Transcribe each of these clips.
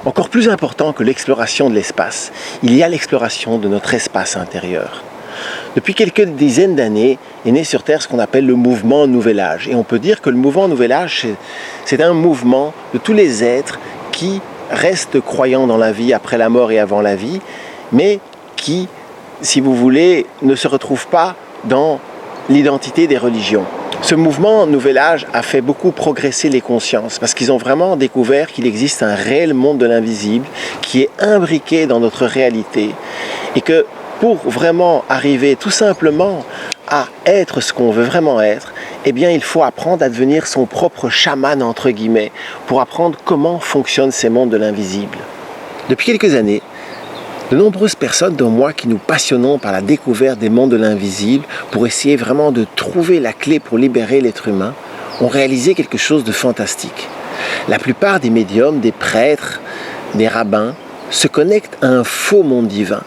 Encore plus important que l'exploration de l'espace, il y a l'exploration de notre espace intérieur. Depuis quelques dizaines d'années est né sur Terre ce qu'on appelle le mouvement Nouvel Âge. Et on peut dire que le mouvement Nouvel Âge, c'est un mouvement de tous les êtres qui restent croyants dans la vie après la mort et avant la vie, mais qui, si vous voulez, ne se retrouvent pas dans l'identité des religions. Ce mouvement Nouvel Âge a fait beaucoup progresser les consciences parce qu'ils ont vraiment découvert qu'il existe un réel monde de l'invisible qui est imbriqué dans notre réalité et que pour vraiment arriver tout simplement à être ce qu'on veut vraiment être, eh bien il faut apprendre à devenir son propre chaman entre guillemets pour apprendre comment fonctionnent ces mondes de l'invisible. Depuis quelques années, de nombreuses personnes, dont moi, qui nous passionnons par la découverte des mondes de l'invisible pour essayer vraiment de trouver la clé pour libérer l'être humain, ont réalisé quelque chose de fantastique. La plupart des médiums, des prêtres, des rabbins, se connectent à un faux monde divin.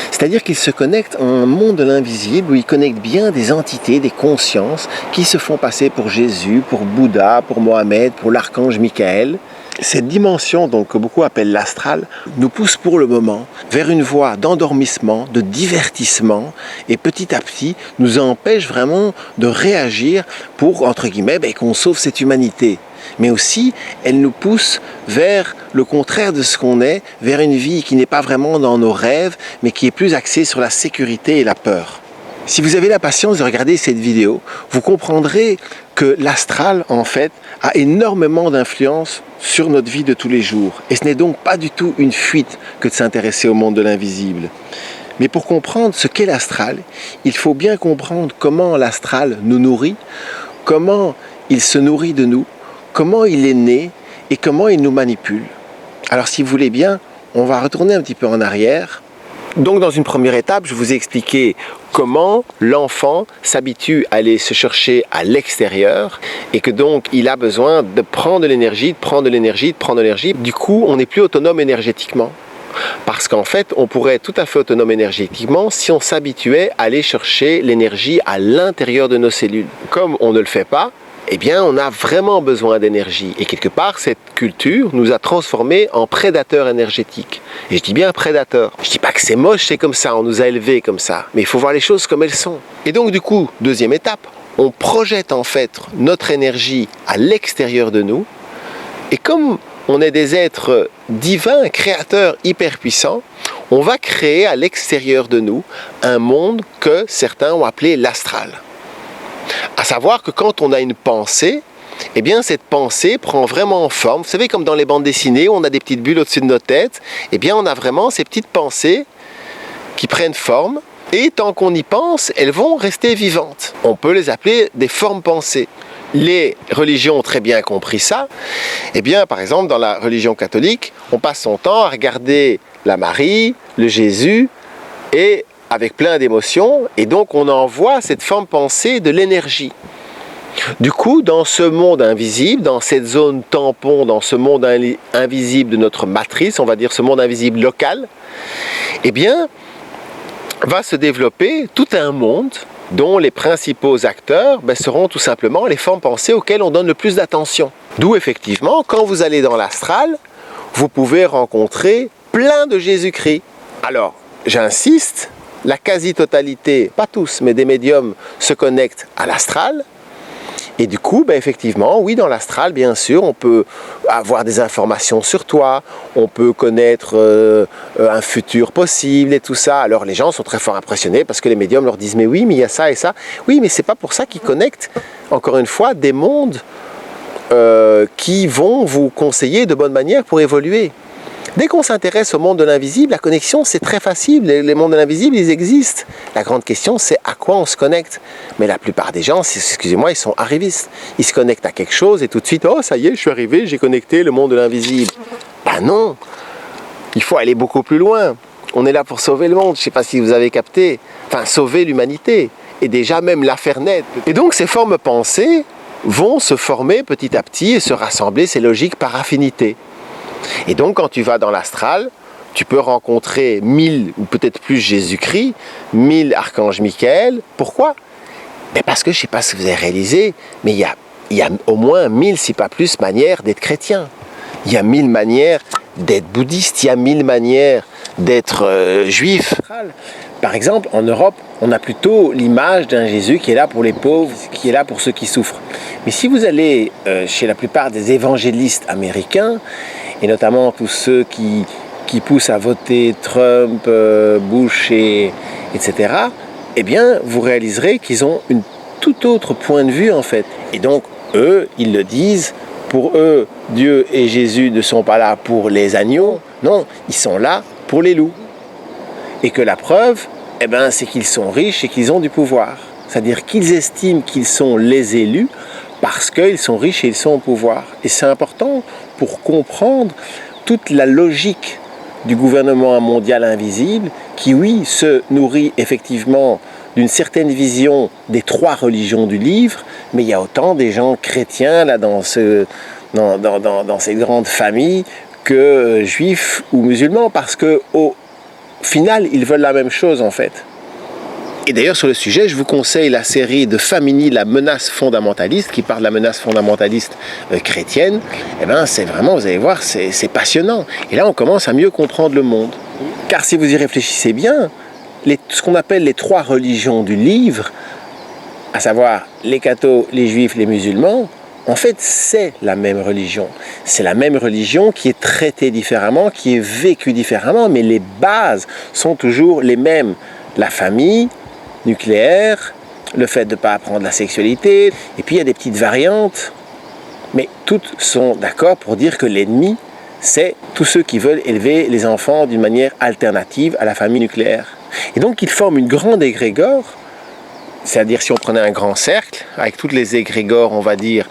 C'est-à-dire qu'ils se connectent à un monde de l'invisible où ils connectent bien des entités, des consciences qui se font passer pour Jésus, pour Bouddha, pour Mohamed, pour l'archange Michael. Cette dimension donc, que beaucoup appellent l'astral nous pousse pour le moment vers une voie d'endormissement, de divertissement et petit à petit nous empêche vraiment de réagir pour, entre guillemets, qu'on sauve cette humanité. Mais aussi, elle nous pousse vers le contraire de ce qu'on est, vers une vie qui n'est pas vraiment dans nos rêves, mais qui est plus axée sur la sécurité et la peur. Si vous avez la patience de regarder cette vidéo, vous comprendrez que l'astral, en fait, a énormément d'influence sur notre vie de tous les jours. Et ce n'est donc pas du tout une fuite que de s'intéresser au monde de l'invisible. Mais pour comprendre ce qu'est l'astral, il faut bien comprendre comment l'astral nous nourrit, comment il se nourrit de nous, comment il est né et comment il nous manipule. Alors si vous voulez bien, on va retourner un petit peu en arrière. Donc dans une première étape, je vous ai expliqué comment l'enfant s'habitue à aller se chercher à l'extérieur et que donc il a besoin de prendre de l'énergie, de prendre de l'énergie, de prendre de l'énergie. Du coup, on n'est plus autonome énergétiquement. Parce qu'en fait, on pourrait être tout à fait autonome énergétiquement si on s'habituait à aller chercher l'énergie à l'intérieur de nos cellules. Comme on ne le fait pas, eh bien, on a vraiment besoin d'énergie. Et quelque part, cette culture nous a transformés en prédateurs énergétiques. Et je dis bien prédateurs. Je dis pas que c'est moche, c'est comme ça, on nous a élevés comme ça. Mais il faut voir les choses comme elles sont. Et donc, du coup, deuxième étape, on projette en fait notre énergie à l'extérieur de nous. Et comme on est des êtres divins, créateurs hyper puissants, on va créer à l'extérieur de nous un monde que certains ont appelé l'astral. À savoir que quand on a une pensée, eh bien cette pensée prend vraiment forme. Vous savez, comme dans les bandes dessinées où on a des petites bulles au-dessus de notre tête, eh bien on a vraiment ces petites pensées qui prennent forme et tant qu'on y pense, elles vont rester vivantes. On peut les appeler des formes pensées. Les religions ont très bien compris ça. Eh bien, par exemple, dans la religion catholique, on passe son temps à regarder la Marie, le Jésus et avec plein d'émotions, et donc on envoie cette forme pensée de l'énergie. Du coup, dans ce monde invisible, dans cette zone tampon, dans ce monde invisible de notre matrice, on va dire ce monde invisible local, eh bien, va se développer tout un monde dont les principaux acteurs seront tout simplement les formes pensées auxquelles on donne le plus d'attention. D'où effectivement, quand vous allez dans l'astral, vous pouvez rencontrer plein de Jésus-Christ. Alors, j'insiste, la quasi-totalité, pas tous, mais des médiums se connectent à l'astral. Et du coup, effectivement, oui, dans l'astral, bien sûr, on peut avoir des informations sur toi, on peut connaître un futur possible et tout ça. Alors les gens sont très fort impressionnés parce que les médiums leur disent « mais oui, mais il y a ça et ça ». Oui, mais c'est pas pour ça qu'ils connectent, encore une fois, des mondes qui vont vous conseiller de bonne manière pour évoluer. Dès qu'on s'intéresse au monde de l'invisible, la connexion c'est très facile, les mondes de l'invisible ils existent. La grande question c'est à quoi on se connecte. Mais la plupart des gens, excusez-moi, ils sont arrivistes. Ils se connectent à quelque chose et tout de suite, oh ça y est, je suis arrivé, j'ai connecté le monde de l'invisible. Ben non, il faut aller beaucoup plus loin. On est là pour sauver le monde, je ne sais pas si vous avez capté, enfin sauver l'humanité et déjà même la faire naître. Et donc ces formes pensées vont se former petit à petit et se rassembler, c'est logique, par affinité. Et donc quand tu vas dans l'astral, tu peux rencontrer 1000 ou peut-être plus Jésus-Christ, 1000 archanges Michael. Pourquoi? Parce que je ne sais pas si vous avez réalisé, mais il y a au moins 1000, si pas plus, manières d'être chrétien. Il y a 1000 manières d'être bouddhiste, il y a 1000 manières d'être juif. Par exemple, en Europe, on a plutôt l'image d'un Jésus qui est là pour les pauvres, qui est là pour ceux qui souffrent. Mais si vous allez chez la plupart des évangélistes américains, et notamment tous ceux qui poussent à voter Trump, Bush, etc., eh bien, vous réaliserez qu'ils ont une tout autre point de vue, en fait. Et donc, eux, ils le disent, pour eux, Dieu et Jésus ne sont pas là pour les agneaux, non, ils sont là pour les loups. Et que la preuve, eh ben, c'est qu'ils sont riches et qu'ils ont du pouvoir. C'est-à-dire qu'ils estiment qu'ils sont les élus parce qu'ils sont riches et ils sont au pouvoir. Et c'est important pour comprendre toute la logique du gouvernement mondial invisible qui, oui, se nourrit effectivement d'une certaine vision des 3 religions du livre, mais il y a autant des gens chrétiens là, dans ces grandes familles que juifs ou musulmans, parce qu'au final, ils veulent la même chose en fait. Et d'ailleurs, sur le sujet, je vous conseille la série de Famini, la menace fondamentaliste, qui parle de la menace fondamentaliste chrétienne. Eh bien, c'est vraiment, vous allez voir, c'est passionnant. Et là, on commence à mieux comprendre le monde. Car si vous y réfléchissez bien, ce qu'on appelle les 3 religions du livre, à savoir les cathos, les juifs, les musulmans, en fait, c'est la même religion. C'est la même religion qui est traitée différemment, qui est vécue différemment, mais les bases sont toujours les mêmes. La famille nucléaire, le fait de ne pas apprendre la sexualité, et puis il y a des petites variantes, mais toutes sont d'accord pour dire que l'ennemi, c'est tous ceux qui veulent élever les enfants d'une manière alternative à la famille nucléaire. Et donc, ils forment une grande égrégore, c'est-à-dire si on prenait un grand cercle, avec toutes les égrégores, on va dire,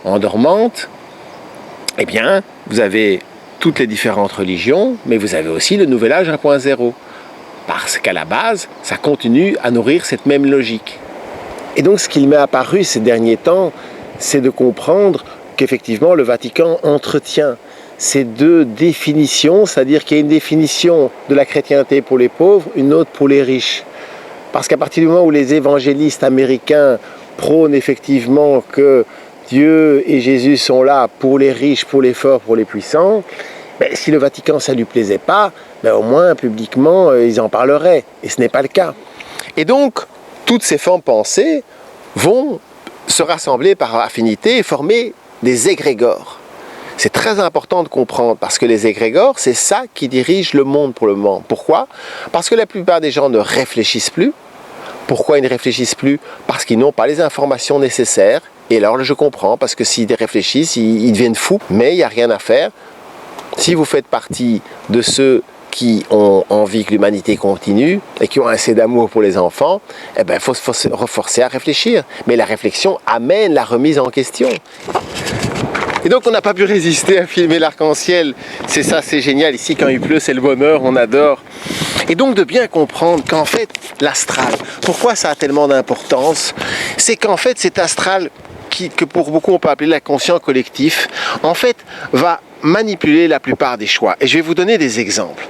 en dormante, eh bien, vous avez toutes les différentes religions, mais vous avez aussi le Nouvel Âge 1.0. Parce qu'à la base, ça continue à nourrir cette même logique. Et donc, ce qu'il m'est apparu ces derniers temps, c'est de comprendre qu'effectivement, le Vatican entretient ces 2 définitions, c'est-à-dire qu'il y a une définition de la chrétienté pour les pauvres, une autre pour les riches. Parce qu'à partir du moment où les évangélistes américains prônent effectivement que Dieu et Jésus sont là pour les riches, pour les forts, pour les puissants, ben, si le Vatican, ça ne lui plaisait pas, ben, au moins publiquement, ils en parleraient. Et ce n'est pas le cas. Et donc, toutes ces formes pensées vont se rassembler par affinité et former des égrégores. C'est très important de comprendre, parce que les égrégores, c'est ça qui dirige le monde pour le moment. Pourquoi ? Parce que la plupart des gens ne réfléchissent plus. Pourquoi ils ne réfléchissent plus ? Parce qu'ils n'ont pas les informations nécessaires. Et alors, je comprends, parce que s'ils réfléchissent, ils deviennent fous. Mais il n'y a rien à faire. Si vous faites partie de ceux qui ont envie que l'humanité continue et qui ont assez d'amour pour les enfants, eh ben, il faut se forcer à réfléchir. Mais la réflexion amène la remise en question. Et donc on n'a pas pu résister à filmer l'arc-en-ciel. C'est ça, c'est génial. Ici, quand il pleut, c'est le bonheur, on adore. Et donc de bien comprendre qu'en fait, l'astral, pourquoi ça a tellement d'importance, c'est qu'en fait, cet astral, que pour beaucoup on peut appeler l'inconscient collectif, en fait, va manipuler la plupart des choix. Et je vais vous donner des exemples.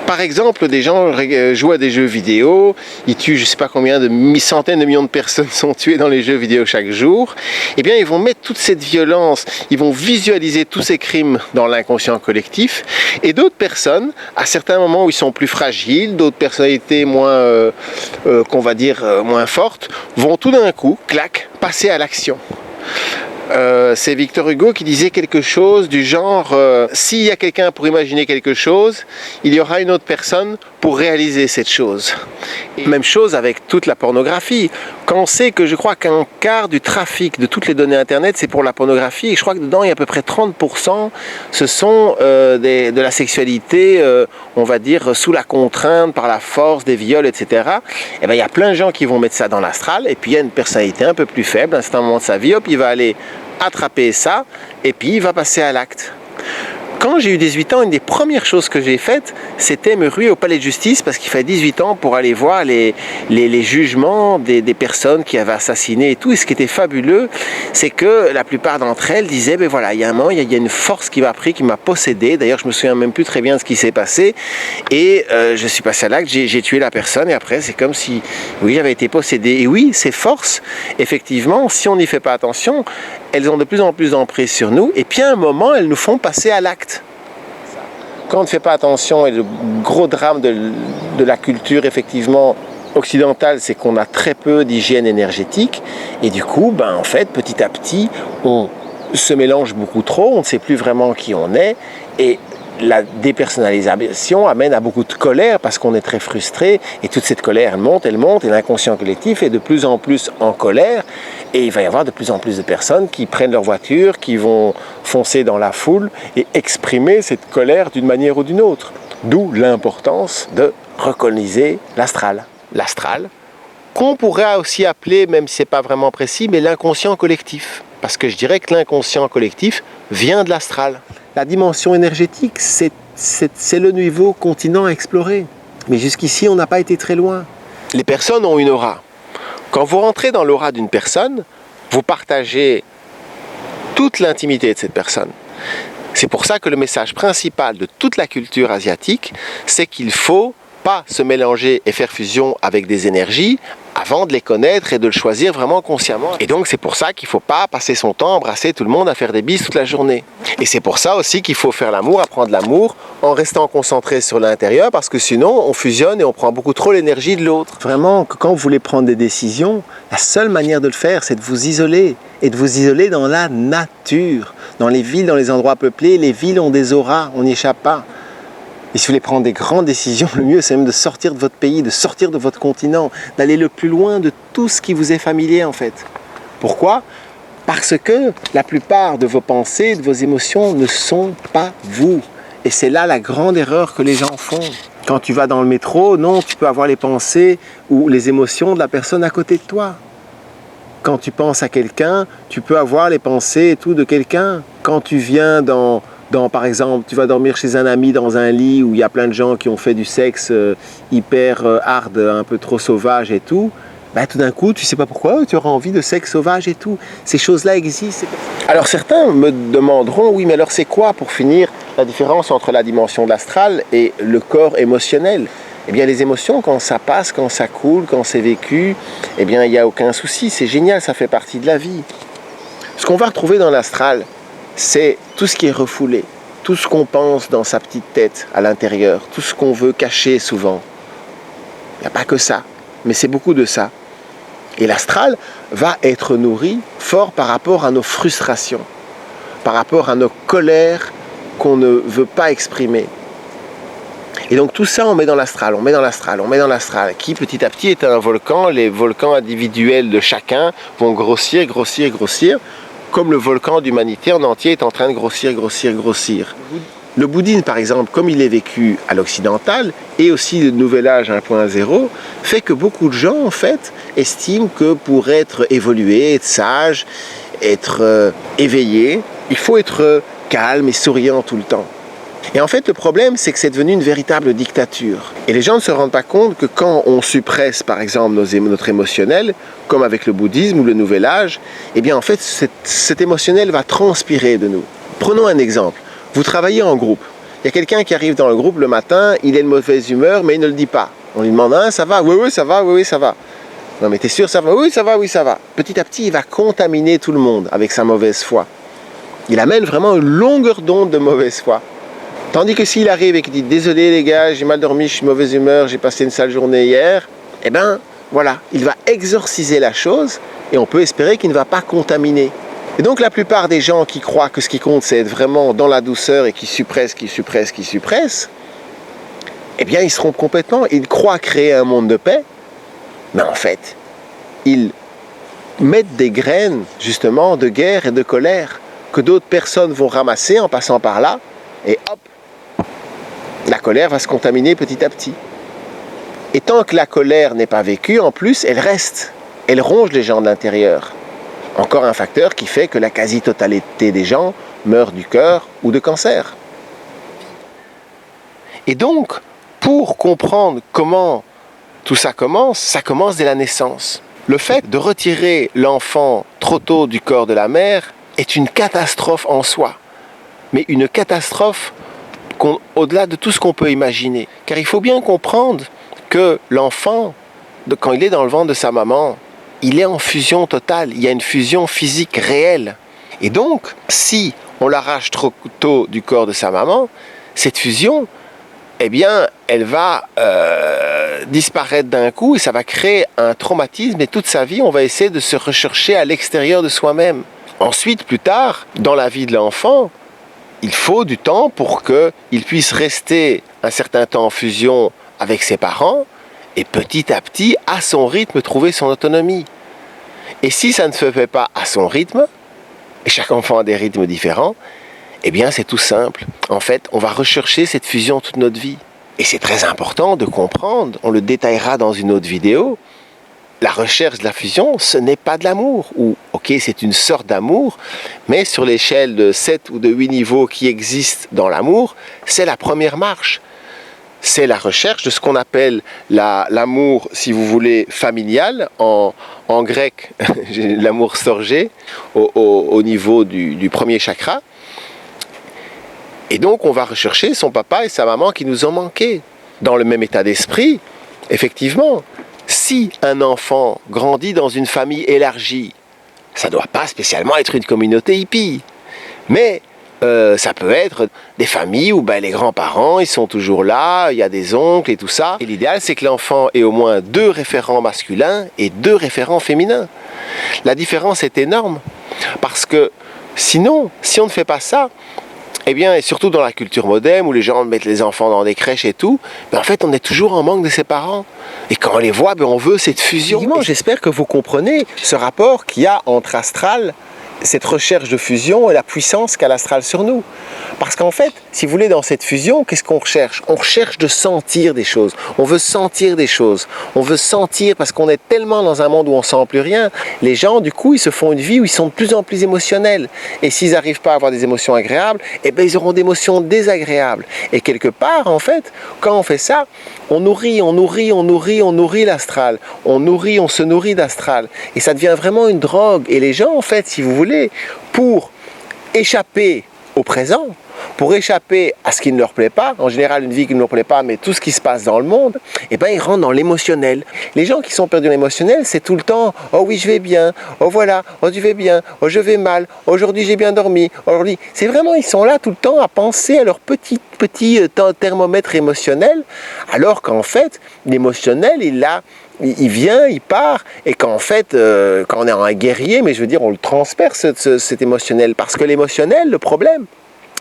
Par exemple, des gens jouent à des jeux vidéo, ils tuent je ne sais pas combien de centaines de millions de personnes sont tuées dans les jeux vidéo chaque jour. Eh bien, ils vont mettre toute cette violence, ils vont visualiser tous ces crimes dans l'inconscient collectif. Et d'autres personnes, à certains moments où ils sont plus fragiles, d'autres personnalités moins, qu'on va dire, moins fortes, vont tout d'un coup, clac, passer à l'action. C'est Victor Hugo qui disait quelque chose du genre s'il y a quelqu'un pour imaginer quelque chose, il y aura une autre personne pour réaliser cette chose. Et même chose avec toute la pornographie. Quand on sait que je crois qu'un quart du trafic de toutes les données internet c'est pour la pornographie, et je crois que dedans il y a à peu près 30%, ce sont de la sexualité, on va dire sous la contrainte, par la force, des viols, etc. Et ben il y a plein de gens qui vont mettre ça dans l'astral, et puis il y a une personnalité un peu plus faible, à un certain moment de sa vie, hop, il va aller attraper ça, et puis il va passer à l'acte. Quand j'ai eu 18 ans, une des premières choses que j'ai faites, c'était me ruer au palais de justice, parce qu'il fallait 18 ans pour aller voir les jugements des personnes qui avaient assassiné et tout. Et ce qui était fabuleux, c'est que la plupart d'entre elles disaient, ben voilà, il y a un moment, il y a une force qui m'a pris, qui m'a possédé. D'ailleurs, je me souviens même plus très bien de ce qui s'est passé. Et je suis passé à l'acte, j'ai tué la personne, et après, c'est comme si, oui, j'avais été possédé. Et oui, ces forces, effectivement, si on n'y fait pas attention, elles ont de plus en plus d'emprise sur nous, et puis à un moment, elles nous font passer à l'acte. Quand on ne fait pas attention, et le gros drame de la culture, effectivement, occidentale, c'est qu'on a très peu d'hygiène énergétique, et du coup, en fait, petit à petit, on se mélange beaucoup trop, on ne sait plus vraiment qui on est, et la dépersonnalisation amène à beaucoup de colère parce qu'on est très frustré, et toute cette colère elle monte, et l'inconscient collectif est de plus en plus en colère, et il va y avoir de plus en plus de personnes qui prennent leur voiture, qui vont foncer dans la foule et exprimer cette colère d'une manière ou d'une autre. D'où l'importance de recoloniser l'astral. L'astral, qu'on pourrait aussi appeler, même si ce n'est pas vraiment précis, mais l'inconscient collectif. Parce que je dirais que l'inconscient collectif vient de l'astral. La dimension énergétique, c'est le nouveau continent à explorer. Mais jusqu'ici, on n'a pas été très loin. Les personnes ont une aura. Quand vous rentrez dans l'aura d'une personne, vous partagez toute l'intimité de cette personne. C'est pour ça que le message principal de toute la culture asiatique, c'est qu'il faut pas se mélanger et faire fusion avec des énergies avant de les connaître et de le choisir vraiment consciemment. Et donc c'est pour ça qu'il ne faut pas passer son temps à embrasser tout le monde, à faire des bises toute la journée. Et c'est pour ça aussi qu'il faut faire l'amour, apprendre l'amour, en restant concentré sur l'intérieur, parce que sinon on fusionne et on prend beaucoup trop l'énergie de l'autre. Vraiment, quand vous voulez prendre des décisions, la seule manière de le faire, c'est de vous isoler. Et de vous isoler dans la nature. Dans les villes, dans les endroits peuplés, les villes ont des auras, on n'y échappe pas. Et si vous voulez prendre des grandes décisions, le mieux c'est même de sortir de votre pays, de sortir de votre continent, d'aller le plus loin de tout ce qui vous est familier en fait. Pourquoi ? Parce que la plupart de vos pensées, de vos émotions ne sont pas vous. Et c'est là la grande erreur que les gens font. Quand tu vas dans le métro, non, tu peux avoir les pensées ou les émotions de la personne à côté de toi. Quand tu penses à quelqu'un, tu peux avoir les pensées et tout de quelqu'un. Quand tu viens par exemple, tu vas dormir chez un ami dans un lit où il y a plein de gens qui ont fait du sexe hyper hard, un peu trop sauvage et tout, tout d'un coup, tu sais pas pourquoi, tu auras envie de sexe sauvage et tout. Ces choses-là existent. Alors certains me demanderont, oui, mais alors c'est quoi, pour finir, la différence entre la dimension de l'astral et le corps émotionnel ? Eh bien, les émotions, quand ça passe, quand ça coule, quand c'est vécu, eh bien, il n'y a aucun souci, c'est génial, ça fait partie de la vie. Ce qu'on va retrouver dans l'astral, c'est tout ce qui est refoulé, tout ce qu'on pense dans sa petite tête à l'intérieur, tout ce qu'on veut cacher souvent. Il n'y a pas que ça, mais c'est beaucoup de ça. Et l'astral va être nourri fort par rapport à nos frustrations, par rapport à nos colères qu'on ne veut pas exprimer. Et donc tout ça, on met dans l'astral, qui petit à petit est un volcan. Les volcans individuels de chacun vont grossir, comme le volcan d'humanité en entier est en train de grossir. Le bouddhisme, par exemple, comme il est vécu à l'occidental, et aussi le nouvel âge 1.0, fait que beaucoup de gens, en fait, estiment que pour être évolué, être sage, être éveillé, il faut être calme et souriant tout le temps. Et en fait, le problème, c'est que c'est devenu une véritable dictature. Et les gens ne se rendent pas compte que quand on suppresse, par exemple, notre émotionnel, comme avec le bouddhisme ou le nouvel âge, eh bien, en fait, cet émotionnel va transpirer de nous. Prenons un exemple. Vous travaillez en groupe. Il y a quelqu'un qui arrive dans le groupe le matin, il est de mauvaise humeur, mais il ne le dit pas. On lui demande, ça va ? Oui, ça va, oui, ça va. Non, mais t'es sûr, ça va ? Oui, ça va. Petit à petit, il va contaminer tout le monde avec sa mauvaise foi. Il amène vraiment une longueur d'onde de mauvaise foi. Tandis que s'il arrive et qu'il dit « Désolé les gars, j'ai mal dormi, je suis de mauvaise humeur, j'ai passé une sale journée hier », eh bien, voilà, il va exorciser la chose et on peut espérer qu'il ne va pas contaminer. Et donc la plupart des gens qui croient que ce qui compte, c'est être vraiment dans la douceur et qui suppressent, eh bien, ils se trompent complètement. Ils croient créer un monde de paix, mais en fait, ils mettent des graines, justement, de guerre et de colère que d'autres personnes vont ramasser en passant par là, et hop, la colère va se contaminer petit à petit. Et tant que la colère n'est pas vécue, en plus, elle reste. Elle ronge les gens de l'intérieur. Encore un facteur qui fait que la quasi-totalité des gens meurent du cœur ou de cancer. Et donc, pour comprendre comment tout ça commence dès la naissance. Le fait de retirer l'enfant trop tôt du corps de la mère est une catastrophe en soi. Mais une catastrophe au-delà de tout ce qu'on peut imaginer. Car il faut bien comprendre que l'enfant, quand il est dans le ventre de sa maman, il est en fusion totale. Il y a une fusion physique réelle. Et donc, si on l'arrache trop tôt du corps de sa maman, cette fusion, eh bien, elle va disparaître d'un coup et ça va créer un traumatisme et toute sa vie, on va essayer de se rechercher à l'extérieur de soi-même. Ensuite, plus tard, dans la vie de l'enfant, il faut du temps pour qu'il puisse rester un certain temps en fusion avec ses parents et petit à petit, à son rythme, trouver son autonomie. Et si ça ne se fait pas à son rythme, et chaque enfant a des rythmes différents, eh bien c'est tout simple. En fait, on va rechercher cette fusion toute notre vie. Et c'est très important de comprendre, on le détaillera dans une autre vidéo, la recherche de la fusion, ce n'est pas de l'amour. Ou, ok, c'est une sorte d'amour, mais sur l'échelle de 7 ou de 8 niveaux qui existent dans l'amour, c'est la première marche. C'est la recherche de ce qu'on appelle l'amour, si vous voulez, familial, en grec, l'amour storgé, au niveau du premier chakra. Et donc, on va rechercher son papa et sa maman qui nous ont manqué. Dans le même état d'esprit, effectivement, si un enfant grandit dans une famille élargie, ça ne doit pas spécialement être une communauté hippie, mais ça peut être des familles où les grands-parents, ils sont toujours là, il y a des oncles et tout ça. Et l'idéal, c'est que l'enfant ait au moins 2 référents masculins et 2 référents féminins. La différence est énorme, parce que sinon, si on ne fait pas ça, eh bien, et surtout dans la culture moderne, où les gens mettent les enfants dans des crèches et tout, en fait, on est toujours en manque de ses parents. Et quand on les voit, on veut cette fusion. J'espère que vous comprenez ce rapport qu'il y a entre astral, cette recherche de fusion et la puissance qu'a l'astral sur nous. Parce qu'en fait, si vous voulez, dans cette fusion, qu'est-ce qu'on recherche? On recherche de sentir des choses. On veut sentir des choses. On veut sentir parce qu'on est tellement dans un monde où on ne sent plus rien. Les gens, du coup, ils se font une vie où ils sont de plus en plus émotionnels. Et s'ils n'arrivent pas à avoir des émotions agréables, ils auront des émotions désagréables. Et quelque part, en fait, quand on fait ça, on nourrit l'astral. On se nourrit d'astral. Et ça devient vraiment une drogue. Et les gens, en fait, si vous voulez, pour échapper au présent, pour échapper à ce qui ne leur plaît pas, en général une vie qui ne leur plaît pas, mais tout ce qui se passe dans le monde, ils rentrent dans l'émotionnel. Les gens qui sont perdus dans l'émotionnel, c'est tout le temps « Oh oui, je vais bien, oh voilà, oh tu vas bien, oh je vais mal, aujourd'hui j'ai bien dormi, aujourd'hui... » C'est vraiment, ils sont là tout le temps à penser à leur petit thermomètre émotionnel, alors qu'en fait, l'émotionnel, il vient, il part, et qu'en fait, quand on est un guerrier, mais je veux dire, on le transperce, cet émotionnel, parce que l'émotionnel, le problème,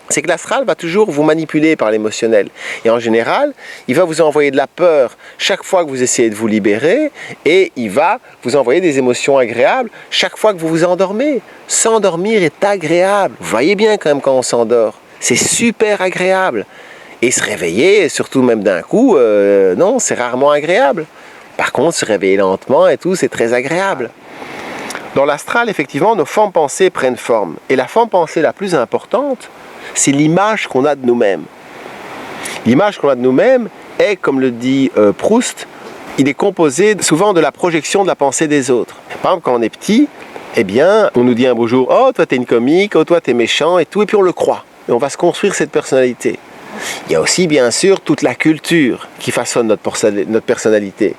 c'est que l'astral va toujours vous manipuler par l'émotionnel. Et en général, il va vous envoyer de la peur chaque fois que vous essayez de vous libérer, et il va vous envoyer des émotions agréables chaque fois que vous vous endormez. S'endormir est agréable. Vous voyez bien quand même quand on s'endort. C'est super agréable. Et se réveiller, surtout même d'un coup, non, c'est rarement agréable. Par contre, se réveiller lentement et tout, c'est très agréable. Dans l'astral, effectivement, nos formes pensées prennent forme. Et la forme pensée la plus importante, c'est l'image qu'on a de nous-mêmes. L'image qu'on a de nous-mêmes est, comme le dit Proust, il est composé souvent de la projection de la pensée des autres. Par exemple, quand on est petit, on nous dit un beau jour « Oh, toi, t'es une comique, oh, toi, t'es méchant » et tout, et puis on le croit. Et on va se construire cette personnalité. Il y a aussi, bien sûr, toute la culture qui façonne notre personnalité.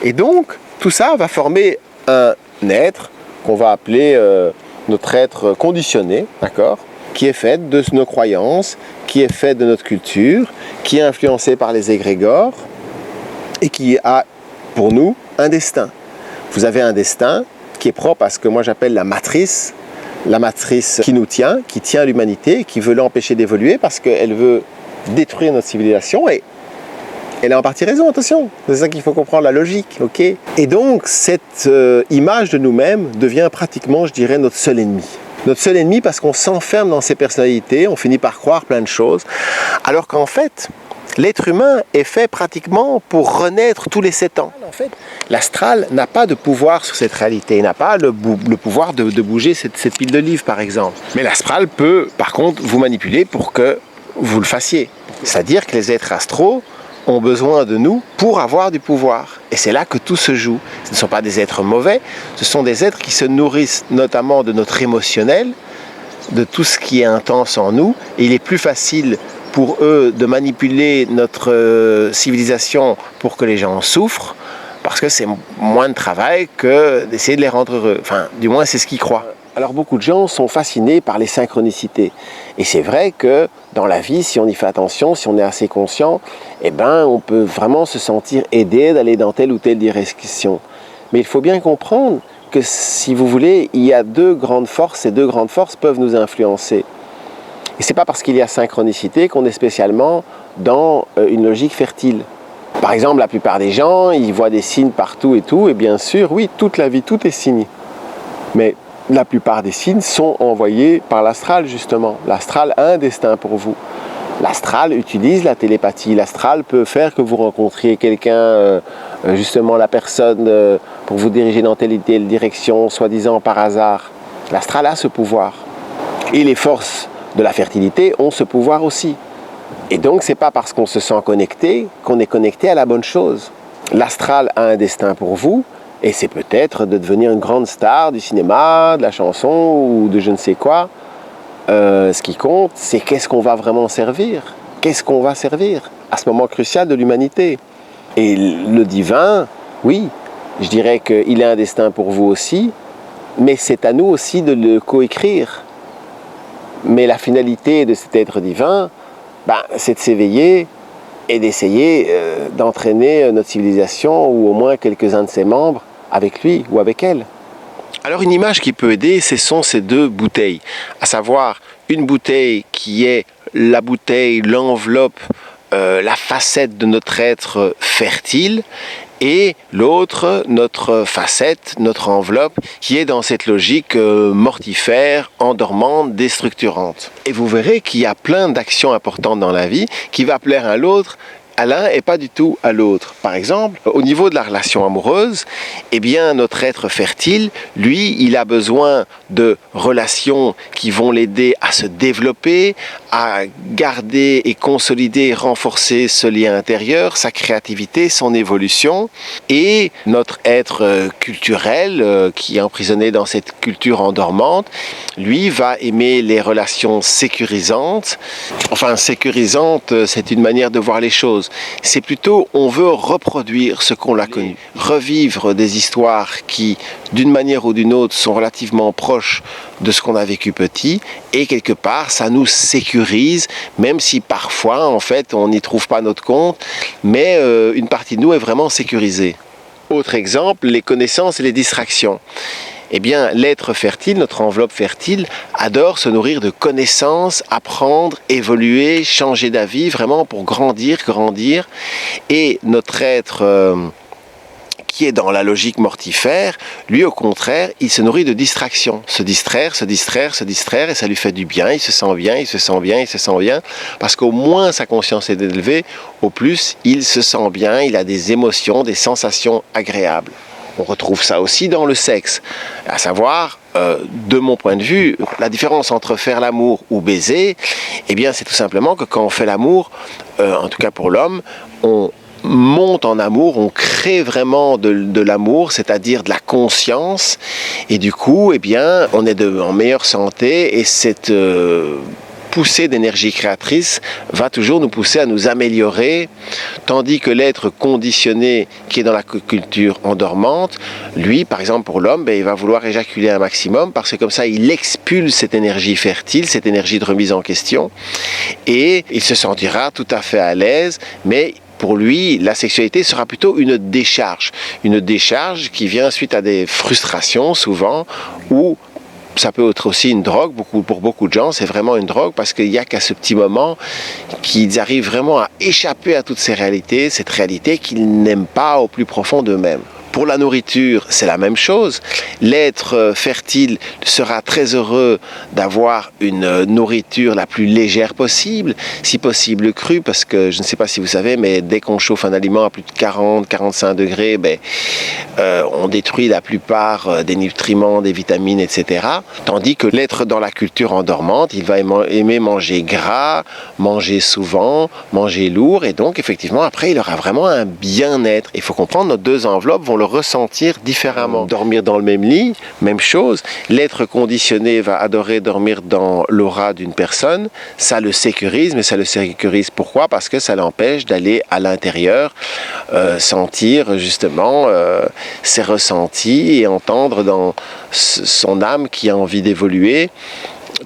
Et donc, tout ça va former un être qu'on va appeler notre être conditionné, d'accord ? Qui est fait de nos croyances, qui est fait de notre culture, qui est influencé par les égrégores et qui a, pour nous, un destin. Vous avez un destin qui est propre à ce que moi j'appelle la matrice qui nous tient, qui tient l'humanité, qui veut l'empêcher d'évoluer parce qu'elle veut détruire notre civilisation et elle a en partie raison, attention, c'est ça qu'il faut comprendre, la logique, ok ? Et donc, cette image de nous-mêmes devient pratiquement, je dirais, notre seul ennemi. Notre seul ennemi parce qu'on s'enferme dans ses personnalités, on finit par croire plein de choses, alors qu'en fait, l'être humain est fait pratiquement pour renaître tous les 7 ans. En fait, l'astral n'a pas de pouvoir sur cette réalité, il n'a pas le pouvoir de bouger cette pile de livres, par exemple. Mais l'astral peut, par contre, vous manipuler pour que vous le fassiez. C'est-à-dire que les êtres astraux ont besoin de nous pour avoir du pouvoir. Et c'est là que tout se joue. Ce ne sont pas des êtres mauvais, ce sont des êtres qui se nourrissent notamment de notre émotionnel, de tout ce qui est intense en nous. Et il est plus facile pour eux de manipuler notre civilisation pour que les gens souffrent, parce que c'est moins de travail que d'essayer de les rendre heureux. Enfin, du moins, c'est ce qu'ils croient. Alors beaucoup de gens sont fascinés par les synchronicités. Et c'est vrai que dans la vie, si on y fait attention, si on est assez conscient, eh ben, on peut vraiment se sentir aidé d'aller dans telle ou telle direction. Mais il faut bien comprendre que si vous voulez, il y a deux grandes forces, et deux grandes forces peuvent nous influencer. Et c'est pas parce qu'il y a synchronicité qu'on est spécialement dans une logique fertile. Par exemple, la plupart des gens, ils voient des signes partout et tout, et bien sûr, oui, toute la vie, tout est signe. Mais la plupart des signes sont envoyés par l'astral, justement. L'astral a un destin pour vous. L'astral utilise la télépathie. L'astral peut faire que vous rencontriez quelqu'un, justement la personne, pour vous diriger dans telle ou telle direction, soi-disant par hasard. L'astral a ce pouvoir. Et les forces de la fertilité ont ce pouvoir aussi. Et donc, c'est pas parce qu'on se sent connecté qu'on est connecté à la bonne chose. L'astral a un destin pour vous, et c'est peut-être de devenir une grande star du cinéma, de la chanson ou de je ne sais quoi. Ce qui compte, c'est qu'est-ce qu'on va vraiment servir. Qu'est-ce qu'on va servir à ce moment crucial de l'humanité. Et le divin, oui, je dirais qu'il a un destin pour vous aussi, mais c'est à nous aussi de le coécrire. Mais la finalité de cet être divin, c'est de s'éveiller et d'essayer d'entraîner notre civilisation ou au moins quelques-uns de ses membres avec lui ou avec elle. Alors une image qui peut aider, ce sont ces deux bouteilles, à savoir une bouteille qui est la bouteille, l'enveloppe, la facette de notre être fertile, et l'autre, notre facette, notre enveloppe, qui est dans cette logique mortifère, endormante, déstructurante. Et vous verrez qu'il y a plein d'actions importantes dans la vie qui va plaire à l'autre, à l'un et pas du tout à l'autre. Par exemple, au niveau de la relation amoureuse, eh bien, notre être fertile, lui, il a besoin de relations qui vont l'aider à se développer, à garder et consolider et renforcer ce lien intérieur, sa créativité, son évolution. Et notre être culturel, qui est emprisonné dans cette culture endormante, lui, va aimer les relations sécurisantes. Enfin, sécurisante, c'est une manière de voir les choses. C'est plutôt, on veut reproduire ce qu'on a connu, revivre des histoires qui, d'une manière ou d'une autre, sont relativement proches de ce qu'on a vécu petit, et quelque part, ça nous sécurise, même si parfois, en fait, on n'y trouve pas notre compte, mais une partie de nous est vraiment sécurisée. Autre exemple, les connaissances et les distractions. Eh bien, l'être fertile, notre enveloppe fertile, adore se nourrir de connaissances, apprendre, évoluer, changer d'avis, vraiment pour grandir. Et notre être qui est dans la logique mortifère, lui au contraire, il se nourrit de distractions. Se distraire, et ça lui fait du bien, il se sent bien, parce qu'au moins sa conscience est élevée, au plus il se sent bien, il a des émotions, des sensations agréables. On retrouve ça aussi dans le sexe, à savoir, de mon point de vue, la différence entre faire l'amour ou baiser, eh bien c'est tout simplement que quand on fait l'amour, en tout cas pour l'homme, on monte en amour, on crée vraiment de l'amour, c'est-à-dire de la conscience, et du coup, eh bien, on est en meilleure santé, et cette poussée d'énergie créatrice va toujours nous pousser à nous améliorer, tandis que l'être conditionné qui est dans la culture endormante, lui, par exemple pour l'homme, il va vouloir éjaculer un maximum parce que comme ça, il expulse cette énergie fertile, cette énergie de remise en question, et il se sentira tout à fait à l'aise, mais pour lui, la sexualité sera plutôt une décharge qui vient suite à des frustrations souvent, ou ça peut être aussi une drogue, pour beaucoup de gens, c'est vraiment une drogue parce qu'il n'y a qu'à ce petit moment qu'ils arrivent vraiment à échapper à toutes ces réalités, cette réalité qu'ils n'aiment pas au plus profond d'eux-mêmes. Pour la nourriture, c'est la même chose. L'être fertile sera très heureux d'avoir une nourriture la plus légère possible, si possible crue, parce que je ne sais pas si vous savez, mais dès qu'on chauffe un aliment à plus de 40-45 degrés, on détruit la plupart des nutriments, des vitamines, etc. Tandis que l'être dans la culture endormante, il va aimer manger gras, manger souvent, manger lourd, et donc effectivement après il aura vraiment un bien-être. Il faut comprendre, nos deux enveloppes vont le ressentir différemment. Dormir dans le même lit, même chose. L'être conditionné va adorer dormir dans l'aura d'une personne. Ça le sécurise, mais ça le sécurise pourquoi? Parce que ça l'empêche d'aller à l'intérieur sentir justement ses ressentis et entendre dans son âme qui a envie d'évoluer.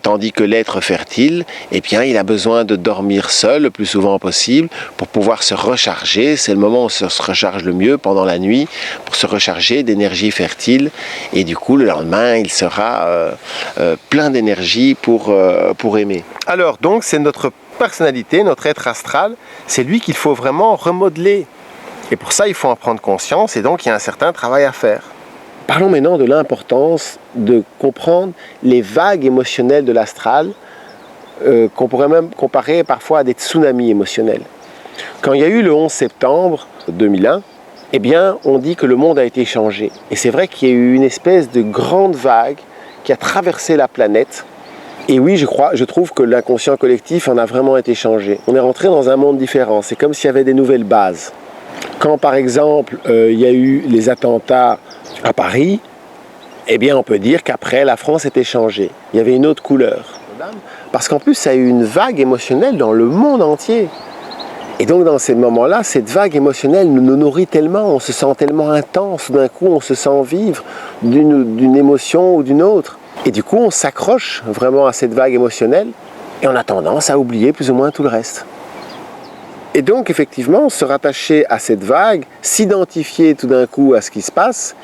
Tandis que l'être fertile, eh bien, il a besoin de dormir seul le plus souvent possible pour pouvoir se recharger. C'est le moment où on se recharge le mieux pendant la nuit pour se recharger d'énergie fertile. Et du coup, le lendemain, il sera plein d'énergie pour aimer. Alors, donc, c'est notre personnalité, notre être astral. C'est lui qu'il faut vraiment remodeler. Et pour ça, il faut en prendre conscience. Et donc, il y a un certain travail à faire. Parlons maintenant de l'importance de comprendre les vagues émotionnelles de l'astral, qu'on pourrait même comparer parfois à des tsunamis émotionnels. Quand il y a eu le 11 septembre 2001, eh bien, on dit que le monde a été changé. Et c'est vrai qu'il y a eu une espèce de grande vague qui a traversé la planète. Et oui, je trouve que l'inconscient collectif en a vraiment été changé. On est rentré dans un monde différent. C'est comme s'il y avait des nouvelles bases. Quand, par exemple, il y a eu les attentats à Paris, eh bien, on peut dire qu'après, la France était changée. Il y avait une autre couleur. Parce qu'en plus, ça a eu une vague émotionnelle dans le monde entier. Et donc, dans ces moments-là, cette vague émotionnelle nous nourrit tellement, on se sent tellement intense, d'un coup, on se sent vivre d'une émotion ou d'une autre. Et du coup, on s'accroche vraiment à cette vague émotionnelle et on a tendance à oublier plus ou moins tout le reste. Et donc, effectivement, se rattacher à cette vague, s'identifier tout d'un coup à ce qui se passe,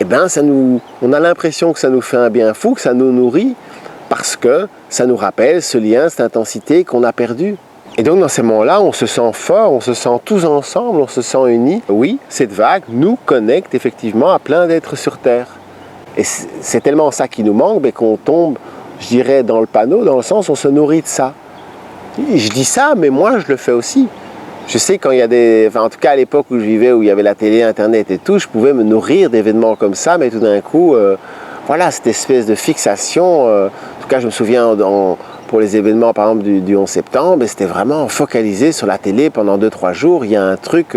eh ben, on a l'impression que ça nous fait un bien fou, que ça nous nourrit, parce que ça nous rappelle ce lien, cette intensité qu'on a perdu. Et donc, dans ces moments-là, on se sent fort, on se sent tous ensemble, on se sent unis. Oui, cette vague nous connecte effectivement à plein d'êtres sur Terre. Et c'est tellement ça qui nous manque, mais qu'on tombe, je dirais, dans le panneau, dans le sens où on se nourrit de ça. Je dis ça, mais moi, je le fais aussi. Je sais quand il y a en tout cas à l'époque où je vivais, où il y avait la télé, Internet et tout, je pouvais me nourrir d'événements comme ça, mais tout d'un coup, voilà, cette espèce de fixation. En tout cas, je me souviens pour les événements, par exemple, du 11 septembre, c'était vraiment focalisé sur la télé pendant 2-3 jours. Il y a un truc,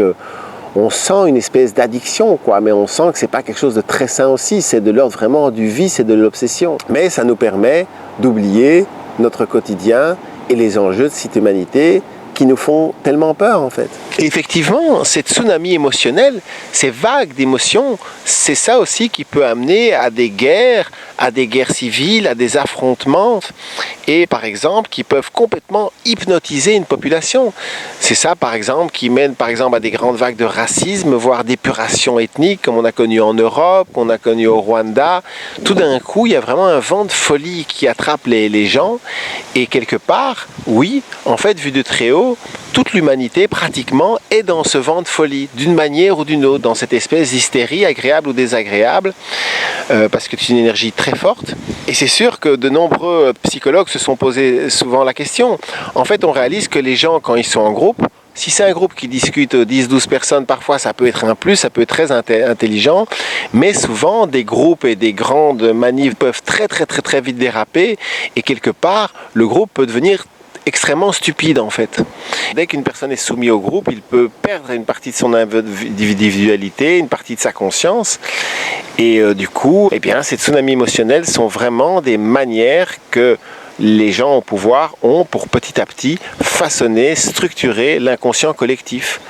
on sent une espèce d'addiction, quoi, mais on sent que c'est pas quelque chose de très sain aussi. C'est de l'ordre vraiment du vice et de l'obsession. Mais ça nous permet d'oublier notre quotidien et les enjeux de cette humanité qui nous font tellement peur en fait. Et effectivement, ces tsunamis émotionnels, ces vagues d'émotions, c'est ça aussi qui peut amener à des guerres civiles, à des affrontements, et par exemple qui peuvent complètement hypnotiser une population. C'est ça par exemple qui mène par exemple à des grandes vagues de racisme, voire d'épuration ethnique, comme on a connu en Europe, qu'on a connu au Rwanda. Tout d'un coup, il y a vraiment un vent de folie qui attrape les gens, et quelque part, oui, en fait, vu de très haut, toute l'humanité pratiquement est dans ce vent de folie, d'une manière ou d'une autre, dans cette espèce d'hystérie agréable ou désagréable, parce que c'est une énergie très forte. Et c'est sûr que de nombreux psychologues se sont posés souvent la question. En fait, on réalise que les gens, quand ils sont en groupe, si c'est un groupe qui discute 10-12 personnes, parfois ça peut être un plus, ça peut être très intelligent, mais souvent des groupes et des grandes manifs peuvent très vite déraper, et quelque part, le groupe peut devenir extrêmement stupide en fait. Dès qu'une personne est soumise au groupe, il peut perdre une partie de son individualité, une partie de sa conscience, et du coup, eh bien, ces tsunamis émotionnels sont vraiment des manières que les gens au pouvoir ont pour petit à petit façonner, structurer l'inconscient collectif.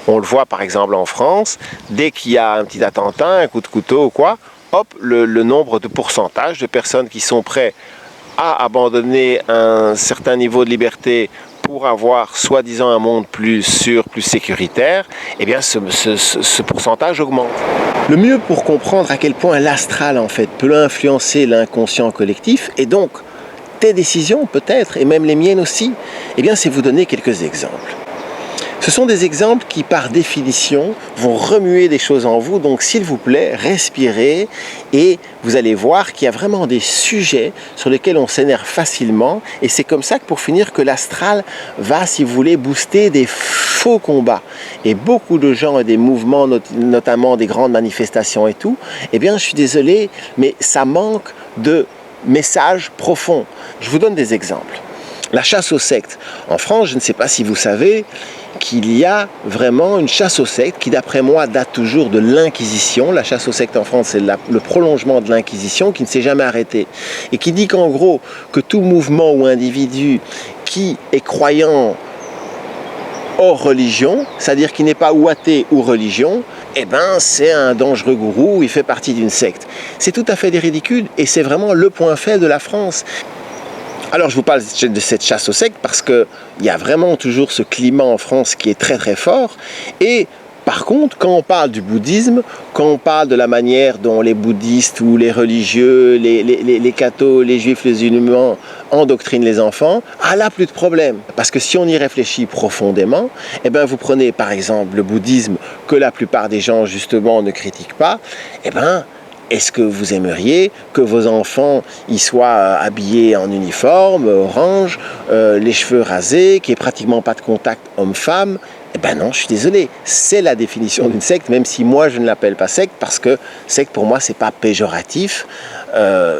On le voit par exemple en France, dès qu'il y a un petit attentat, un coup de couteau ou quoi, hop, le nombre de pourcentage de personnes qui sont prêtes à abandonner un certain niveau de liberté pour avoir soi-disant un monde plus sûr, plus sécuritaire, eh bien ce pourcentage augmente. Le mieux pour comprendre à quel point l'astral en fait peut influencer l'inconscient collectif, et donc tes décisions peut-être, et même les miennes aussi, eh bien c'est vous donner quelques exemples. Ce sont des exemples qui, par définition, vont remuer des choses en vous. Donc, s'il vous plaît, respirez et vous allez voir qu'il y a vraiment des sujets sur lesquels on s'énerve facilement. Et c'est comme ça que, pour finir, que l'astral va, si vous voulez, booster des faux combats. Et beaucoup de gens et des mouvements, notamment des grandes manifestations et tout, eh bien, je suis désolé, mais ça manque de messages profonds. Je vous donne des exemples. La chasse aux sectes. En France, je ne sais pas si vous savez qu'il y a vraiment une chasse aux sectes qui, d'après moi, date toujours de l'Inquisition. La chasse aux sectes en France, c'est le prolongement de l'Inquisition qui ne s'est jamais arrêté. Et qui dit qu'en gros, que tout mouvement ou individu qui est croyant hors religion, c'est-à-dire qui n'est pas ou athée ou religion, eh ben c'est un dangereux gourou, il fait partie d'une secte. C'est tout à fait des ridicules et c'est vraiment le point faible de la France. Alors je vous parle de cette chasse aux sectes parce qu'il y a vraiment toujours ce climat en France qui est très très fort. Et par contre, quand on parle du bouddhisme, quand on parle de la manière dont les bouddhistes ou les religieux, les cathos, les juifs, les musulmans endoctrinent les enfants, ah là, plus de problème. Parce que si on y réfléchit profondément, eh ben, vous prenez par exemple le bouddhisme que la plupart des gens justement ne critiquent pas, eh ben, est-ce que vous aimeriez que vos enfants y soient habillés en uniforme, orange, les cheveux rasés, qu'il n'y ait pratiquement pas de contact homme-femme? Eh ben non, je suis désolé, c'est la définition d'une secte, même si moi je ne l'appelle pas secte, parce que secte pour moi c'est pas péjoratif,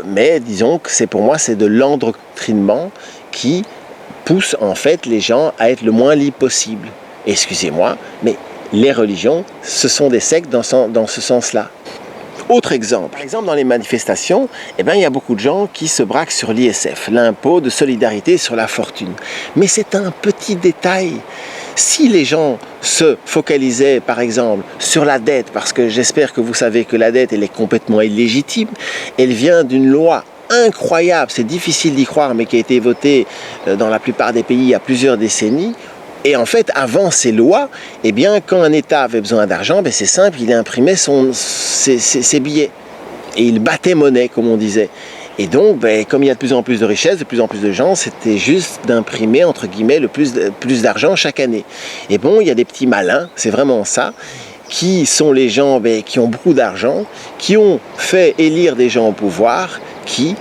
mais disons que pour moi c'est de l'endoctrinement qui pousse en fait les gens à être le moins libres possible. Excusez-moi, mais les religions, ce sont des sectes dans ce sens-là. Autre exemple, par exemple dans les manifestations, eh ben, il y a beaucoup de gens qui se braquent sur l'ISF, l'impôt de solidarité sur la fortune. Mais c'est un petit détail. Si les gens se focalisaient par exemple sur la dette, parce que j'espère que vous savez que la dette elle est complètement illégitime, elle vient d'une loi incroyable, c'est difficile d'y croire, mais qui a été votée dans la plupart des pays il y a plusieurs décennies. Et en fait, avant ces lois, eh bien, quand un État avait besoin d'argent, ben c'est simple, il imprimait ses billets. Et il battait monnaie, comme on disait. Et donc, ben, comme il y a de plus en plus de richesses, de plus en plus de gens, c'était juste d'imprimer, entre guillemets, le plus d'argent chaque année. Et bon, il y a des petits malins, c'est vraiment ça, qui sont les gens qui ont beaucoup d'argent, qui ont fait élire des gens au pouvoir, qui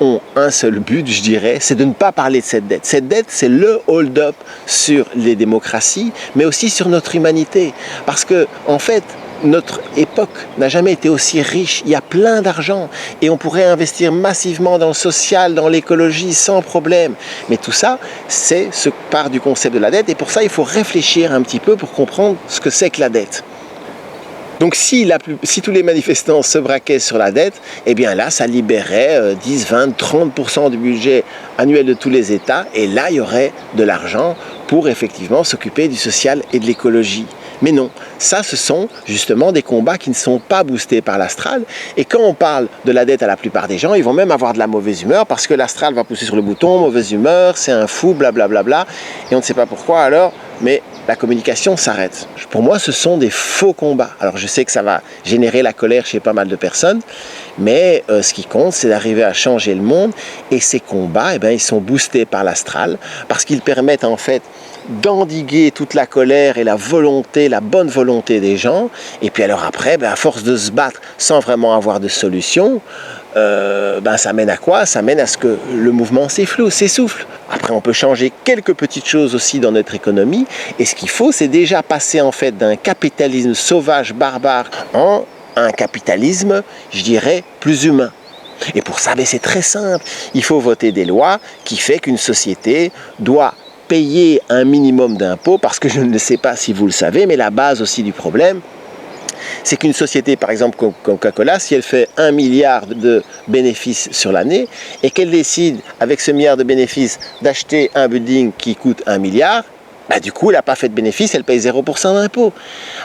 ont un seul but, je dirais, c'est de ne pas parler de cette dette. Cette dette, c'est le hold-up sur les démocraties, mais aussi sur notre humanité. Parce que, en fait, notre époque n'a jamais été aussi riche. Il y a plein d'argent et on pourrait investir massivement dans le social, dans l'écologie, sans problème. Mais tout ça, c'est ce part du concept de la dette. Et pour ça, il faut réfléchir un petit peu pour comprendre ce que c'est que la dette. Donc si tous les manifestants se braquaient sur la dette, eh bien là, ça libérait 10, 20, 30% du budget annuel de tous les États. Et là, il y aurait de l'argent pour effectivement s'occuper du social et de l'écologie. Mais non, ça ce sont justement des combats qui ne sont pas boostés par l'astral. Et quand on parle de la dette à la plupart des gens, ils vont même avoir de la mauvaise humeur parce que l'astral va pousser sur le bouton, mauvaise humeur, c'est un fou, blablabla. Bla bla bla, et on ne sait pas pourquoi alors, mais la communication s'arrête. Pour moi, ce sont des faux combats. Alors je sais que ça va générer la colère chez pas mal de personnes, mais ce qui compte, c'est d'arriver à changer le monde. Et ces combats, eh bien, ils sont boostés par l'astral parce qu'ils permettent en fait d'endiguer toute la colère et la volonté, la bonne volonté des gens. Et puis alors après, à force de se battre sans vraiment avoir de solution, ça mène à quoi? Ça mène à ce que le mouvement s'essouffle. Après, on peut changer quelques petites choses aussi dans notre économie. Et ce qu'il faut, c'est déjà passer en fait d'un capitalisme sauvage, barbare, en un capitalisme, je dirais, plus humain. Et pour ça, c'est très simple. Il faut voter des lois qui fait qu'une société doit payer un minimum d'impôts, parce que je ne sais pas si vous le savez, mais la base aussi du problème, c'est qu'une société, par exemple comme Coca-Cola, si elle fait 1 milliard de bénéfices sur l'année, et qu'elle décide, avec ce milliard de bénéfices, d'acheter un building qui coûte 1 milliard, du coup, elle n'a pas fait de bénéfice, elle paye 0% d'impôt.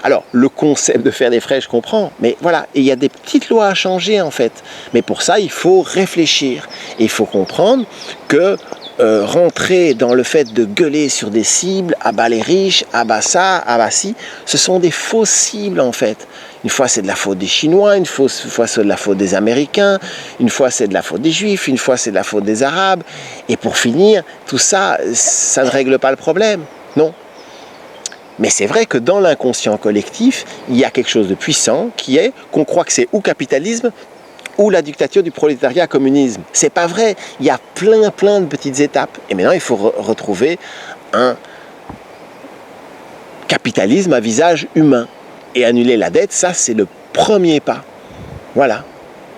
Alors, le concept de faire des frais, je comprends, mais voilà, et il y a des petites lois à changer, en fait. Mais pour ça, il faut réfléchir. Et il faut comprendre que rentrer dans le fait de gueuler sur des cibles, ah bah les riches, ah bah ça, ah bah si, ce sont des fausses cibles en fait. Une fois c'est de la faute des Chinois, une fois c'est de la faute des Américains, une fois c'est de la faute des Juifs, une fois c'est de la faute des Arabes. Et pour finir, tout ça, ça ne règle pas le problème, non. Mais c'est vrai que dans l'inconscient collectif, il y a quelque chose de puissant qui est qu'on croit que c'est ou capitalisme, ou la dictature du prolétariat communisme. C'est pas vrai. Il y a plein de petites étapes. Et maintenant, il faut retrouver un capitalisme à visage humain. Et annuler la dette, ça, c'est le premier pas. Voilà.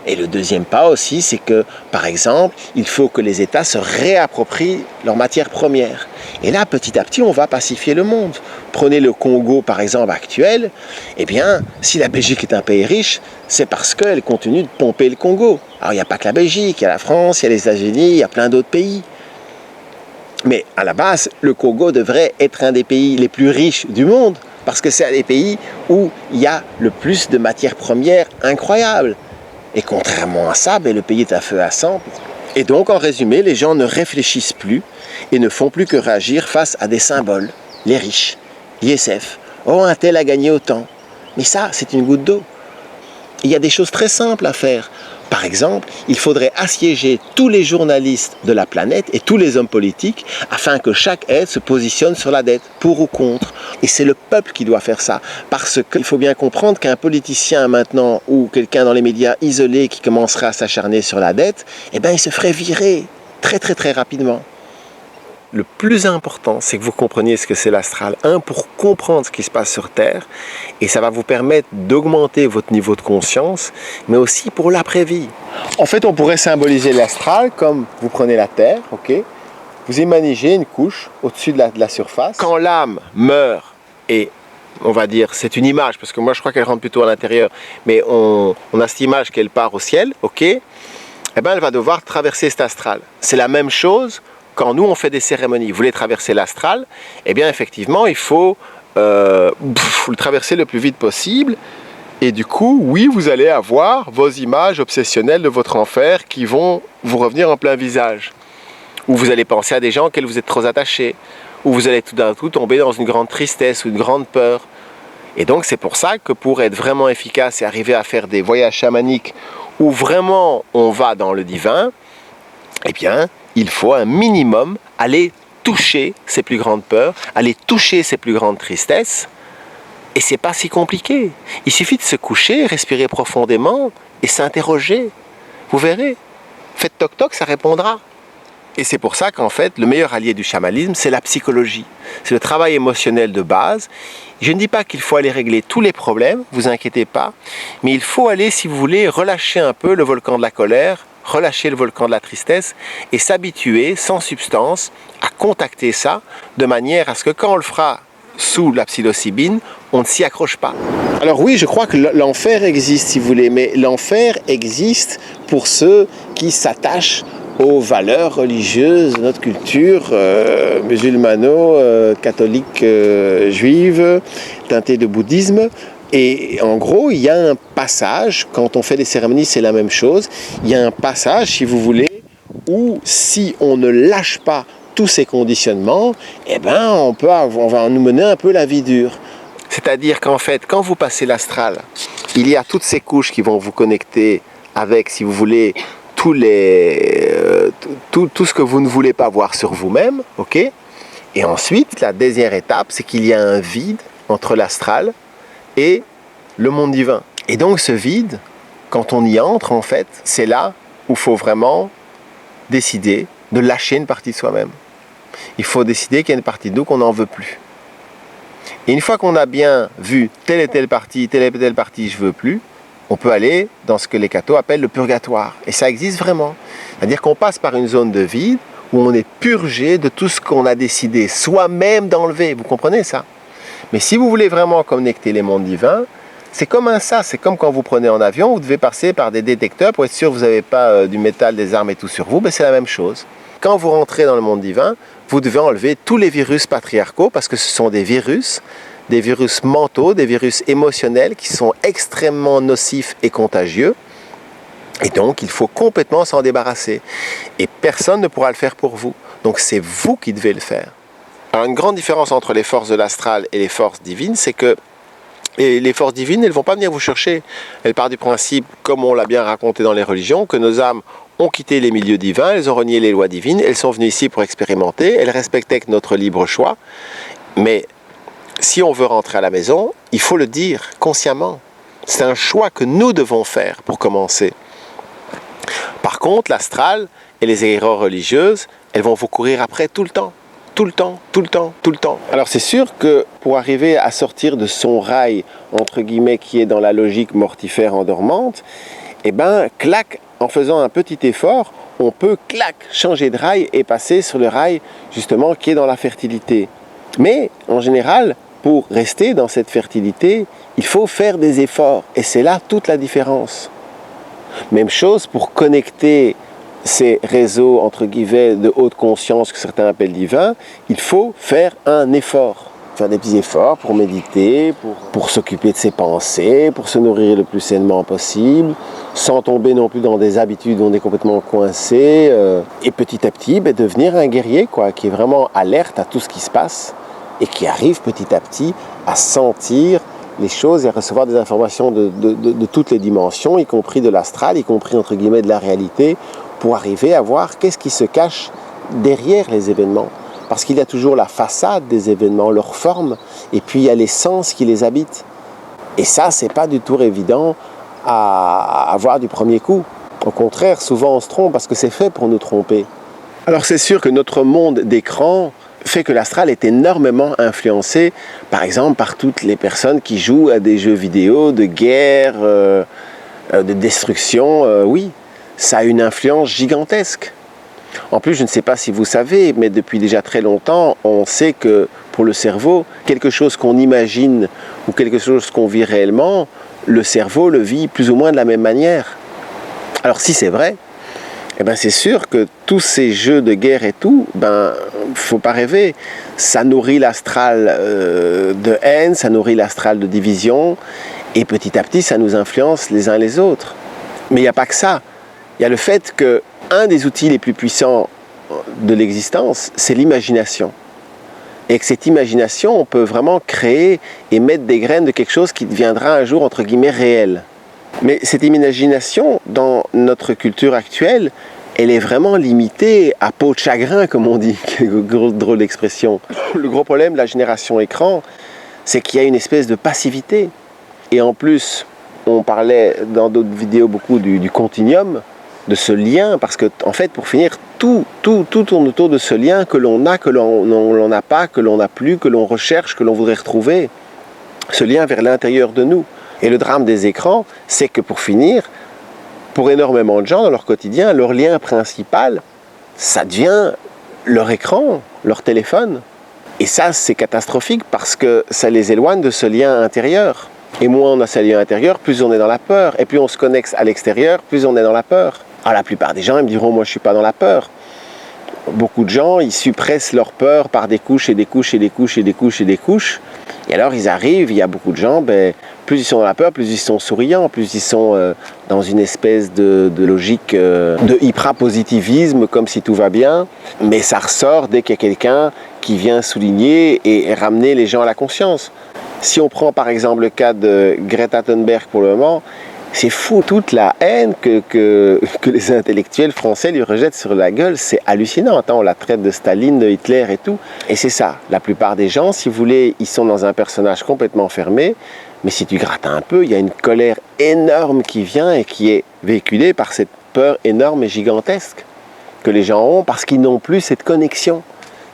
Et le deuxième pas aussi, c'est que, par exemple, il faut que les États se réapproprient leurs matières premières. Et là, petit à petit, on va pacifier le monde. Prenez le Congo, par exemple, actuel. Eh bien, si la Belgique est un pays riche, c'est parce qu'elle continue de pomper le Congo. Alors, il n'y a pas que la Belgique, il y a la France, il y a les États-Unis, il y a plein d'autres pays. Mais à la base, le Congo devrait être un des pays les plus riches du monde, parce que c'est un des pays où il y a le plus de matières premières incroyables. Et contrairement à ça, le pays est à feu à sang. Et donc, en résumé, les gens ne réfléchissent plus et ne font plus que réagir face à des symboles. Les riches, l'ISF, oh, un tel a gagné autant. Mais ça, c'est une goutte d'eau. Il y a des choses très simples à faire. Par exemple, il faudrait assiéger tous les journalistes de la planète et tous les hommes politiques afin que chaque aide se positionne sur la dette, pour ou contre. Et c'est le peuple qui doit faire ça. Parce qu'il faut bien comprendre qu'un politicien maintenant ou quelqu'un dans les médias isolé qui commencerait à s'acharner sur la dette, il se ferait virer très très très rapidement. Le plus important, c'est que vous compreniez ce que c'est l'astral. Pour comprendre ce qui se passe sur Terre, et ça va vous permettre d'augmenter votre niveau de conscience, mais aussi pour l'après-vie. En fait, on pourrait symboliser l'astral comme vous prenez la Terre, ok? Vous imaginez une couche au-dessus de la surface. Quand l'âme meurt, et on va dire, c'est une image, parce que moi je crois qu'elle rentre plutôt à l'intérieur, mais on a cette image qu'elle part au ciel, ok? Elle va devoir traverser cet astral. C'est la même chose quand nous on fait des cérémonies. Vous voulez traverser l'astral, effectivement il faut le traverser le plus vite possible, et du coup oui, vous allez avoir vos images obsessionnelles de votre enfer qui vont vous revenir en plein visage, ou vous allez penser à des gens auxquels vous êtes trop attachés, ou vous allez tout d'un coup tomber dans une grande tristesse ou une grande peur. Et donc c'est pour ça que pour être vraiment efficace et arriver à faire des voyages chamaniques où vraiment on va dans le divin, il faut un minimum aller toucher ses plus grandes peurs, aller toucher ses plus grandes tristesses. Et c'est pas si compliqué. Il suffit de se coucher, respirer profondément et s'interroger. Vous verrez. Faites toc-toc, ça répondra. Et c'est pour ça qu'en fait, le meilleur allié du chamanisme, c'est la psychologie. C'est le travail émotionnel de base. Je ne dis pas qu'il faut aller régler tous les problèmes, vous inquiétez pas, mais il faut aller, si vous voulez, relâcher un peu le volcan de la colère, relâcher le volcan de la tristesse et s'habituer, sans substance, à contacter ça de manière à ce que quand on le fera sous la psilocybine, on ne s'y accroche pas. Alors oui, je crois que l'enfer existe, si vous voulez, mais l'enfer existe pour ceux qui s'attachent aux valeurs religieuses de notre culture musulmano-catholique, juive, teintée de bouddhisme. Et en gros, il y a un passage, quand on fait des cérémonies, c'est la même chose. Il y a un passage, si vous voulez, où si on ne lâche pas tous ces conditionnements, on va nous mener un peu la vie dure. C'est-à-dire qu'en fait, quand vous passez l'astral, il y a toutes ces couches qui vont vous connecter avec, si vous voulez, tout ce que vous ne voulez pas voir sur vous-même, ok? Et ensuite, la deuxième étape, c'est qu'il y a un vide entre l'astral et le monde divin. Et donc ce vide, quand on y entre, en fait, c'est là où il faut vraiment décider de lâcher une partie de soi-même. Il faut décider qu'il y a une partie de nous qu'on n'en veut plus. Et une fois qu'on a bien vu telle et telle partie, je veux plus, on peut aller dans ce que les cathos appellent le purgatoire. Et ça existe vraiment. C'est-à-dire qu'on passe par une zone de vide où on est purgé de tout ce qu'on a décidé soi-même d'enlever. Vous comprenez ça? Mais si vous voulez vraiment connecter les mondes divins, c'est comme un sas. C'est comme quand vous prenez en avion, vous devez passer par des détecteurs pour être sûr que vous n'avez pas du métal, des armes et tout sur vous. C'est la même chose. Quand vous rentrez dans le monde divin, vous devez enlever tous les virus patriarcaux parce que ce sont des virus mentaux, des virus émotionnels qui sont extrêmement nocifs et contagieux. Et donc, il faut complètement s'en débarrasser. Et personne ne pourra le faire pour vous. Donc, c'est vous qui devez le faire. Alors, une grande différence entre les forces de l'astral et les forces divines, c'est que les forces divines, elles ne vont pas venir vous chercher. Elles partent du principe, comme on l'a bien raconté dans les religions, que nos âmes ont quitté les milieux divins, elles ont renié les lois divines, elles sont venues ici pour expérimenter, elles respectaient notre libre choix. Mais si on veut rentrer à la maison, il faut le dire consciemment. C'est un choix que nous devons faire pour commencer. Par contre, l'astral et les erreurs religieuses, elles vont vous courir après tout le temps. Tout le temps, tout le temps, tout le temps. Alors c'est sûr que pour arriver à sortir de son rail, entre guillemets, qui est dans la logique mortifère endormante, clac, en faisant un petit effort, on peut, clac, changer de rail et passer sur le rail, justement, qui est dans la fertilité. Mais, en général, pour rester dans cette fertilité, il faut faire des efforts. Et c'est là toute la différence. Même chose pour connecter ces réseaux, entre guillemets, de haute conscience que certains appellent divins, il faut faire un effort. Faire des petits efforts pour méditer, pour s'occuper de ses pensées, pour se nourrir le plus sainement possible, sans tomber non plus dans des habitudes où on est complètement coincé, et petit à petit devenir un guerrier, quoi, qui est vraiment alerte à tout ce qui se passe et qui arrive petit à petit à sentir les choses et à recevoir des informations de toutes les dimensions, y compris de l'astral, y compris entre guillemets de la réalité, pour arriver à voir qu'est-ce qui se cache derrière les événements. Parce qu'il y a toujours la façade des événements, leur forme, et puis il y a l'essence qui les habite. Et ça, c'est pas du tout évident à avoir du premier coup. Au contraire, souvent on se trompe parce que c'est fait pour nous tromper. Alors c'est sûr que notre monde d'écran fait que l'astral est énormément influencé, par exemple, par toutes les personnes qui jouent à des jeux vidéo de guerre, de destruction. Oui, ça a une influence gigantesque. En plus, je ne sais pas si vous savez, mais depuis déjà très longtemps, on sait que pour le cerveau, quelque chose qu'on imagine ou quelque chose qu'on vit réellement, le cerveau le vit plus ou moins de la même manière. Alors si c'est vrai, eh ben c'est sûr que tous ces jeux de guerre et tout, faut pas rêver. Ça nourrit l'astral de haine, ça nourrit l'astral de division, et petit à petit, ça nous influence les uns les autres. Mais il n'y a pas que ça. Il y a le fait que un des outils les plus puissants de l'existence, c'est l'imagination. Et que cette imagination, on peut vraiment créer et mettre des graines de quelque chose qui deviendra un jour, entre guillemets, réel. Mais cette imagination, dans notre culture actuelle, elle est vraiment limitée à peau de chagrin, comme on dit. Drôle d'expression. Le gros problème de la génération écran, c'est qu'il y a une espèce de passivité. Et en plus, on parlait dans d'autres vidéos beaucoup du continuum, de ce lien, parce que en fait, pour finir, tout tourne autour de ce lien que l'on a, que l'on n'a pas, que l'on n'a plus, que l'on recherche, que l'on voudrait retrouver, ce lien vers l'intérieur de nous. Et le drame des écrans, c'est que pour finir, pour énormément de gens dans leur quotidien, leur lien principal, ça devient leur écran, leur téléphone. Et ça, c'est catastrophique parce que ça les éloigne de ce lien intérieur. Et moins on a ce lien intérieur, plus on est dans la peur. Et plus on se connecte à l'extérieur, plus on est dans la peur. Alors la plupart des gens, ils me diront, moi je ne suis pas dans la peur. Beaucoup de gens, ils suppressent leur peur par des couches et des couches et des couches et des couches et des couches. Et alors ils arrivent, il y a beaucoup de gens, plus ils sont dans la peur, plus ils sont souriants, plus ils sont dans une espèce de logique de hyper-positivisme, comme si tout va bien. Mais ça ressort dès qu'il y a quelqu'un qui vient souligner et ramener les gens à la conscience. Si on prend par exemple le cas de Greta Thunberg pour le moment, c'est fou, toute la haine que les intellectuels français lui rejettent sur la gueule, c'est hallucinant. Attends, on la traite de Staline, de Hitler et tout. Et c'est ça, la plupart des gens, si vous voulez, ils sont dans un personnage complètement fermé, mais si tu grattes un peu, il y a une colère énorme qui vient et qui est véhiculée par cette peur énorme et gigantesque que les gens ont parce qu'ils n'ont plus cette connexion.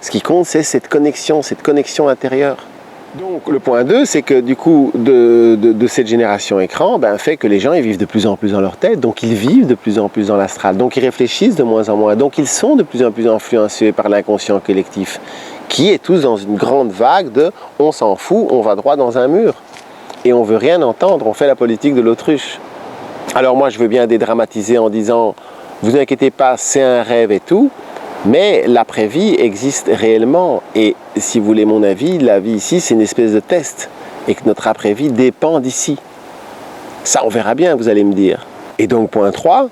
Ce qui compte, c'est cette connexion intérieure. Donc le point 2, c'est que du coup, de cette génération écran, fait que les gens ils vivent de plus en plus dans leur tête, donc ils vivent de plus en plus dans l'astral, donc ils réfléchissent de moins en moins, donc ils sont de plus en plus influencés par l'inconscient collectif, qui est tous dans une grande vague de « on s'en fout, on va droit dans un mur ». Et on veut rien entendre, on fait la politique de l'autruche. Alors moi je veux bien dédramatiser en disant « vous inquiétez pas, c'est un rêve et tout », mais l'après-vie existe réellement et si vous voulez mon avis, la vie ici c'est une espèce de test et que notre après-vie dépend d'ici. Ça on verra bien, vous allez me dire. Et donc point 3,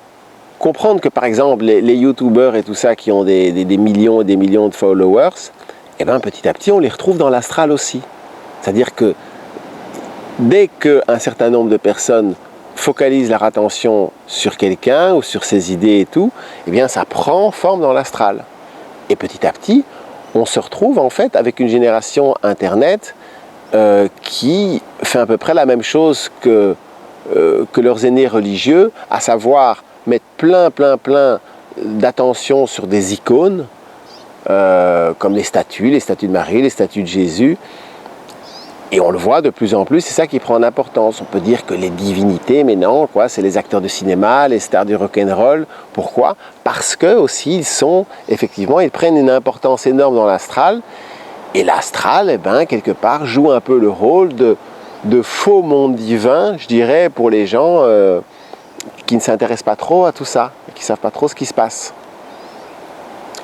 comprendre que par exemple les youtubeurs et tout ça qui ont des millions et des millions de followers, petit à petit on les retrouve dans l'astral aussi. C'est-à-dire que dès qu'un certain nombre de personnes focalisent leur attention sur quelqu'un ou sur ses idées et tout, ça prend forme dans l'astral. Et petit à petit, on se retrouve en fait avec une génération Internet qui fait à peu près la même chose que leurs aînés religieux, à savoir mettre plein d'attention sur des icônes, comme les statues de Marie, les statues de Jésus. Et on le voit de plus en plus, c'est ça qui prend en importance. On peut dire que les divinités, mais non, c'est les acteurs de cinéma, les stars du rock'n'roll. Pourquoi ? Parce que aussi ils prennent une importance énorme dans l'astral. Et l'astral, quelque part, joue un peu le rôle de faux monde divin, je dirais, pour les gens qui ne s'intéressent pas trop à tout ça, qui ne savent pas trop ce qui se passe.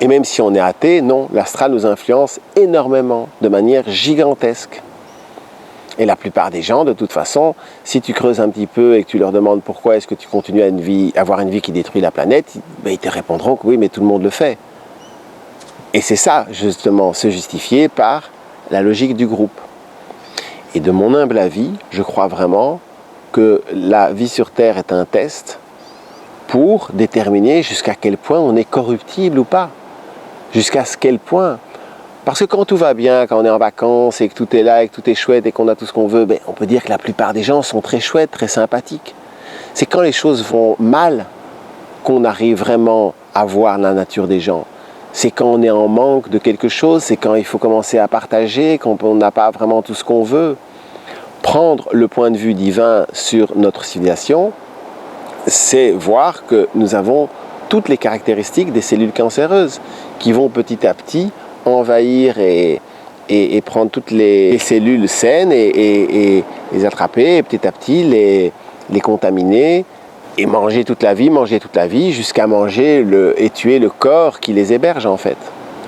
Et même si on est athée, non, l'astral nous influence énormément, de manière gigantesque. Et la plupart des gens, de toute façon, si tu creuses un petit peu et que tu leur demandes pourquoi est-ce que tu continues à avoir une vie qui détruit la planète, ben, ils te répondront que oui, mais tout le monde le fait. Et c'est ça, justement, se justifier par la logique du groupe. Et de mon humble avis, je crois vraiment que la vie sur Terre est un test pour déterminer jusqu'à quel point on est corruptible ou pas. Jusqu'à quel point. Parce que quand tout va bien, quand on est en vacances et que tout est là et que tout est chouette et qu'on a tout ce qu'on veut, ben, on peut dire que la plupart des gens sont très chouettes, très sympathiques. C'est quand les choses vont mal qu'on arrive vraiment à voir la nature des gens. C'est quand on est en manque de quelque chose, c'est quand il faut commencer à partager, quand on n'a pas vraiment tout ce qu'on veut. Prendre le point de vue divin sur notre civilisation, c'est voir que nous avons toutes les caractéristiques des cellules cancéreuses qui vont petit à petit envahir et prendre toutes les cellules saines et les attraper et petit à petit les contaminer et manger toute la vie jusqu'à manger et tuer le corps qui les héberge en fait.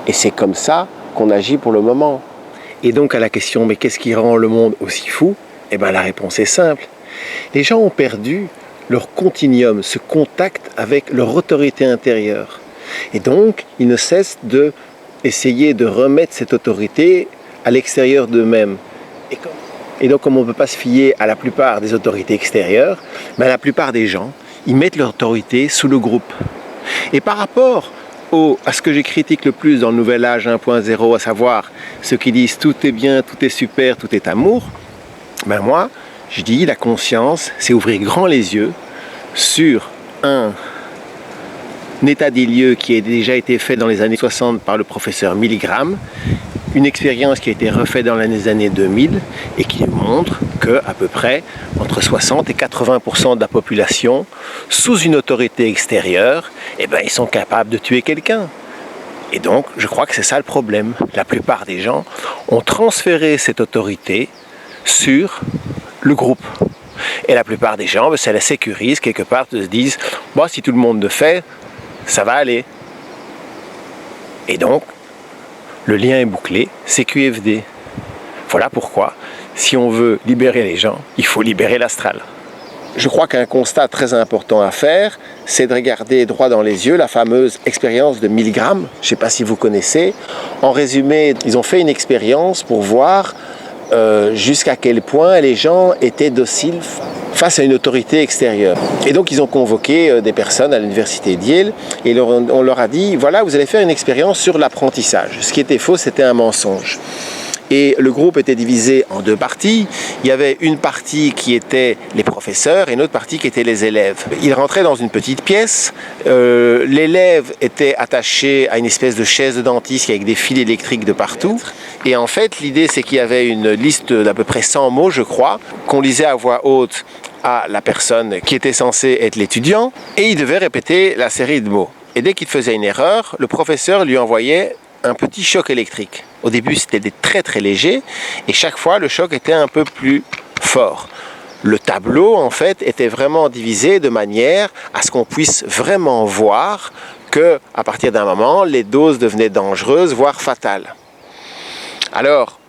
Et c'est comme ça qu'on agit pour le moment. Et donc à la question, mais qu'est-ce qui rend le monde aussi fou? Eh bien la réponse est simple. Les gens ont perdu leur continuum, ce contact avec leur autorité intérieure. Et donc, ils ne cessent d'essayer de remettre cette autorité à l'extérieur d'eux-mêmes. Et donc, comme on ne peut pas se fier à la plupart des autorités extérieures, ben, la plupart des gens, ils mettent leur autorité sous le groupe. Et par rapport à ce que je critique le plus dans le Nouvel Âge 1.0, à savoir ceux qui disent tout est bien, tout est super, tout est amour, ben moi, je dis la conscience, c'est ouvrir grand les yeux sur un état des lieux qui a déjà été fait dans les années 60 par le professeur Milgram, une expérience qui a été refaite dans les années 2000 et qui montre qu'à peu près entre 60 et 80% de la population, sous une autorité extérieure, eh ben, ils sont capables de tuer quelqu'un. Et donc, je crois que c'est ça le problème. La plupart des gens ont transféré cette autorité sur le groupe. Et la plupart des gens, ça la sécurise quelque part, se disent bon, si tout le monde le fait, ça va aller. Et donc, le lien est bouclé, c'est QFD. Voilà pourquoi, si on veut libérer les gens, il faut libérer l'astral. Je crois qu'un constat très important à faire, c'est de regarder droit dans les yeux la fameuse expérience de Milgram. Je ne sais pas si vous connaissez. En résumé, ils ont fait une expérience pour voir jusqu'à quel point les gens étaient dociles face à une autorité extérieure. Et donc ils ont convoqué des personnes à l'université d'Yale et on leur a dit, voilà, vous allez faire une expérience sur l'apprentissage. Ce qui était faux, c'était un mensonge. Et le groupe était divisé en deux parties. Il y avait une partie qui était les professeurs et une autre partie qui était les élèves. Ils rentraient dans une petite pièce. L'élève était attaché à une espèce de chaise de dentiste avec des fils électriques de partout. Et en fait, l'idée, c'est qu'il y avait une liste d'à peu près 100 mots, je crois, qu'on lisait à voix haute à la personne qui était censée être l'étudiant. Et il devait répéter la série de mots. Et dès qu'il faisait une erreur, le professeur lui envoyait un petit choc électrique. Au début, c'était très très léger et chaque fois, le choc était un peu plus fort. Le tableau, en fait, était vraiment divisé de manière à ce qu'on puisse vraiment voir que, à partir d'un moment, les doses devenaient dangereuses, voire fatales. Alors,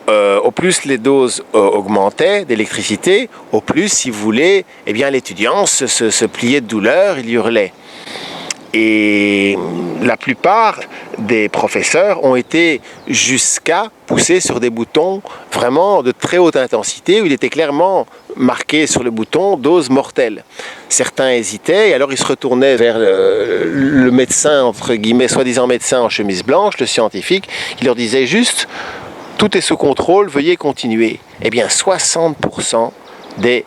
au plus les doses augmentaient d'électricité, au plus, si vous voulez, eh bien, l'étudiant se pliait de douleur, il hurlait. Et la plupart des professeurs ont été jusqu'à pousser sur des boutons vraiment de très haute intensité où il était clairement marqué sur le bouton dose mortelle. Certains hésitaient et alors ils se retournaient vers le médecin, entre guillemets, soi-disant médecin en chemise blanche, le scientifique, qui leur disait juste « tout est sous contrôle, veuillez continuer ». Eh bien 60% des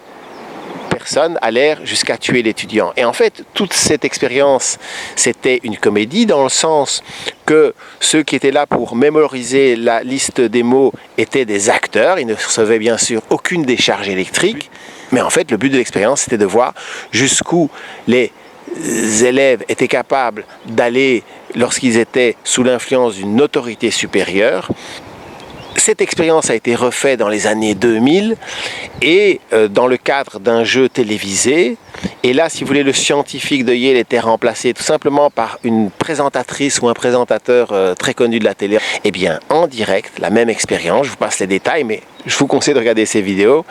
personnes allèrent jusqu'à tuer l'étudiant. Et en fait, toute cette expérience, c'était une comédie dans le sens que ceux qui étaient là pour mémoriser la liste des mots étaient des acteurs. Ils ne recevaient bien sûr aucune décharge électrique. Mais en fait, le but de l'expérience, c'était de voir jusqu'où les élèves étaient capables d'aller lorsqu'ils étaient sous l'influence d'une autorité supérieure. Cette expérience a été refaite dans les années 2000 et dans le cadre d'un jeu télévisé. Et là, si vous voulez, le scientifique de Yale était remplacé tout simplement par une présentatrice ou un présentateur très connu de la télé. Eh bien, en direct, la même expérience, je vous passe les détails, mais je vous conseille de regarder ces vidéos.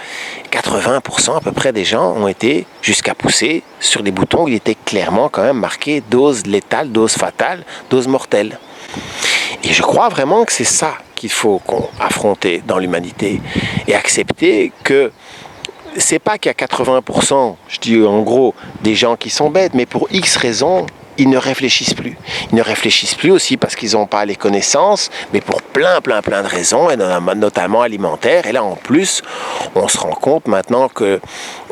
80% à peu près des gens ont été jusqu'à pousser sur des boutons où il était clairement quand même marqué dose létale, dose fatale, dose mortelle. Et je crois vraiment que c'est ça qu'il faut affronter dans l'humanité et accepter que c'est pas qu'il y a 80%, je dis en gros, des gens qui sont bêtes, mais pour X raisons, ils ne réfléchissent plus. Ils ne réfléchissent plus aussi parce qu'ils n'ont pas les connaissances, mais pour plein de raisons, et notamment alimentaires. Et là, en plus, on se rend compte maintenant que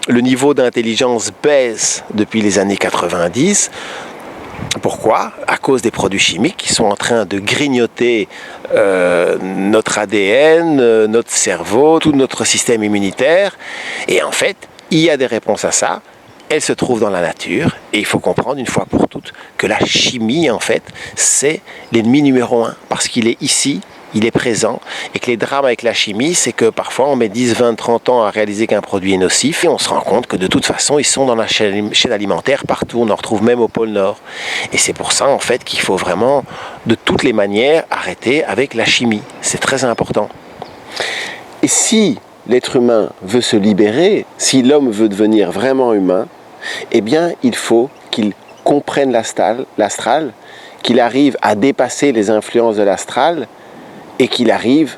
le niveau d'intelligence baisse depuis les années 90. Pourquoi? À cause des produits chimiques qui sont en train de grignoter notre ADN, notre cerveau, tout notre système immunitaire. Et en fait, il y a des réponses à ça. Elles se trouvent dans la nature. Et il faut comprendre une fois pour toutes que la chimie, en fait, c'est l'ennemi numéro 1. Parce qu'il est ici, il est présent, et que les drames avec la chimie, c'est que parfois on met 10, 20, 30 ans à réaliser qu'un produit est nocif, et on se rend compte que de toute façon, ils sont dans la chaîne alimentaire partout, on en retrouve même au pôle Nord. Et c'est pour ça, en fait, qu'il faut vraiment, de toutes les manières, arrêter avec la chimie. C'est très important. Et si l'être humain veut se libérer, si l'homme veut devenir vraiment humain, eh bien, il faut qu'il comprenne l'astral, qu'il arrive à dépasser les influences de l'astral, et qu'il arrive,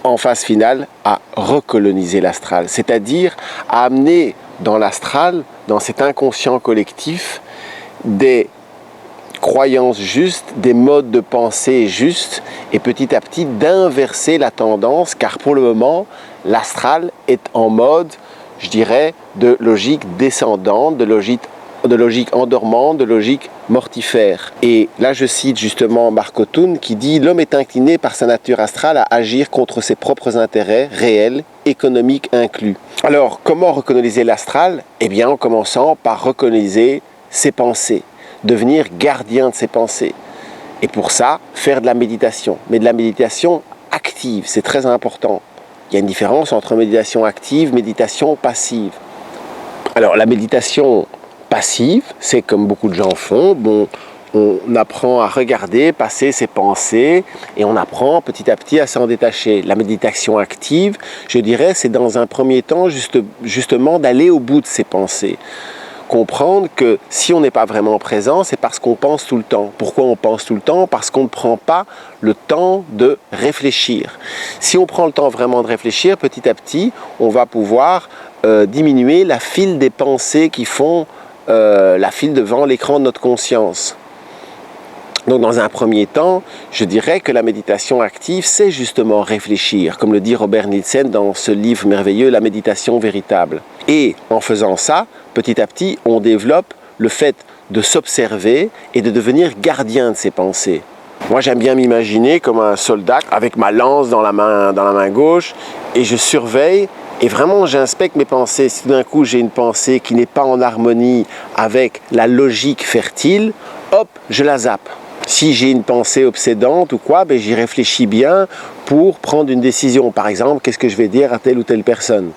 en phase finale, à recoloniser l'astral, c'est-à-dire à amener dans l'astral, dans cet inconscient collectif, des croyances justes, des modes de pensée justes, et petit à petit d'inverser la tendance, car pour le moment, l'astral est en mode, je dirais, de logique descendante, de logique endormante, de logique mortifère. Et là, je cite justement Marc Ottun qui dit « L'homme est incliné par sa nature astrale à agir contre ses propres intérêts réels, économiques inclus. » Alors, comment recoloniser l'astral? Eh bien, en commençant par recoloniser ses pensées, devenir gardien de ses pensées. Et pour ça, faire de la méditation. Mais de la méditation active, c'est très important. Il y a une différence entre méditation active et méditation passive. Alors, la méditation passive, c'est comme beaucoup de gens font, on apprend à regarder, passer ses pensées et on apprend petit à petit à s'en détacher. La méditation active, je dirais, c'est dans un premier temps justement d'aller au bout de ses pensées. Comprendre que si on n'est pas vraiment présent, c'est parce qu'on pense tout le temps. Pourquoi on pense tout le temps? Parce qu'on ne prend pas le temps de réfléchir. Si on prend le temps vraiment de réfléchir, petit à petit, on va pouvoir diminuer la file des pensées qui font la file devant l'écran de notre conscience. Donc dans un premier temps, je dirais que la méditation active, c'est justement réfléchir, comme le dit Robert Nielsen dans ce livre merveilleux, La méditation véritable. Et en faisant ça, petit à petit, on développe le fait de s'observer et de devenir gardien de ses pensées. Moi, j'aime bien m'imaginer comme un soldat avec ma lance dans la main gauche et je surveille. Et vraiment, j'inspecte mes pensées. Si d'un coup, j'ai une pensée qui n'est pas en harmonie avec la logique fertile, hop, je la zappe. Si j'ai une pensée obsédante ou quoi, ben, j'y réfléchis bien pour prendre une décision. Par exemple, qu'est-ce que je vais dire à telle ou telle personne?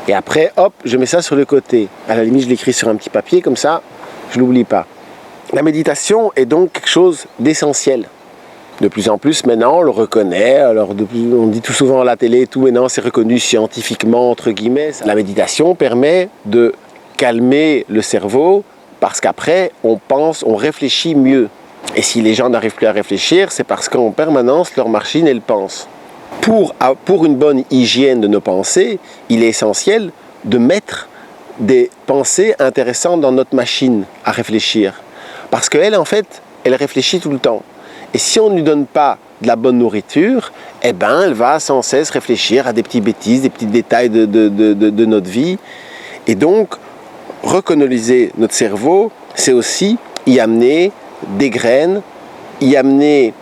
Et après, hop, je mets ça sur le côté. À la limite, je l'écris sur un petit papier, comme ça, je ne l'oublie pas. La méditation est donc quelque chose d'essentiel. De plus en plus, maintenant, on le reconnaît. Alors, on dit tout souvent à la télé, tout maintenant, c'est reconnu scientifiquement, entre guillemets. La méditation permet de calmer le cerveau parce qu'après, on pense, on réfléchit mieux. Et si les gens n'arrivent plus à réfléchir, c'est parce qu'en permanence, leur machine, elle pense. Pour une bonne hygiène de nos pensées, il est essentiel de mettre des pensées intéressantes dans notre machine à réfléchir. Parce qu'elle, en fait, elle réfléchit tout le temps. Et si on ne lui donne pas de la bonne nourriture, eh ben, elle va sans cesse réfléchir à des petites bêtises, des petits détails de notre vie. Et donc, recoloniser notre cerveau, c'est aussi y amener des graines, y amener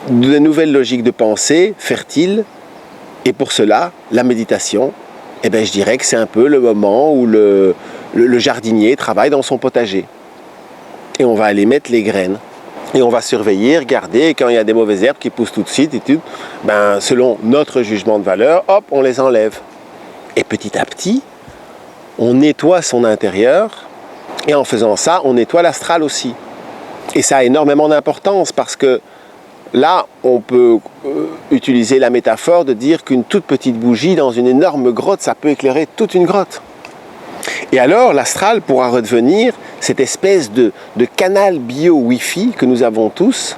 de nouvelles logiques de pensée fertiles. Et pour cela, la méditation, eh ben, je dirais que c'est un peu le moment où le jardinier travaille dans son potager. Et on va aller mettre les graines. Et on va surveiller, regarder, quand il y a des mauvaises herbes qui poussent tout de suite, et tout, ben, selon notre jugement de valeur, hop, on les enlève. Et petit à petit, on nettoie son intérieur, et en faisant ça, on nettoie l'astral aussi. Et ça a énormément d'importance, parce que là, on peut utiliser la métaphore de dire qu'une toute petite bougie dans une énorme grotte, ça peut éclairer toute une grotte. Et alors, l'astral pourra redevenir cette espèce de canal bio-Wi-Fi que nous avons tous,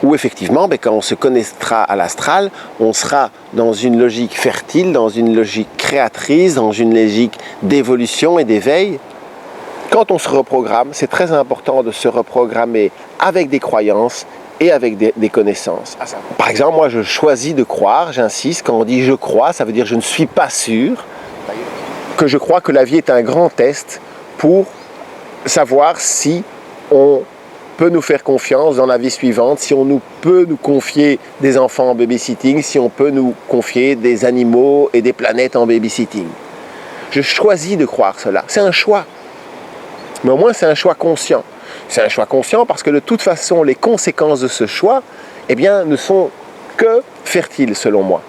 où effectivement, quand on se connectera à l'astral, on sera dans une logique fertile, dans une logique créatrice, dans une logique d'évolution et d'éveil. Quand on se reprogramme, c'est très important de se reprogrammer avec des croyances et avec des connaissances. Par exemple, moi, je choisis de croire, j'insiste, quand on dit « je crois », ça veut dire « je ne suis pas sûr », que je crois que la vie est un grand test pour savoir si on peut nous faire confiance dans la vie suivante, si on peut nous confier des enfants en babysitting, si on peut nous confier des animaux et des planètes en babysitting. Je choisis de croire cela. C'est un choix. Mais au moins, c'est un choix conscient. C'est un choix conscient parce que de toute façon, les conséquences de ce choix, eh bien, ne sont que fertiles selon moi.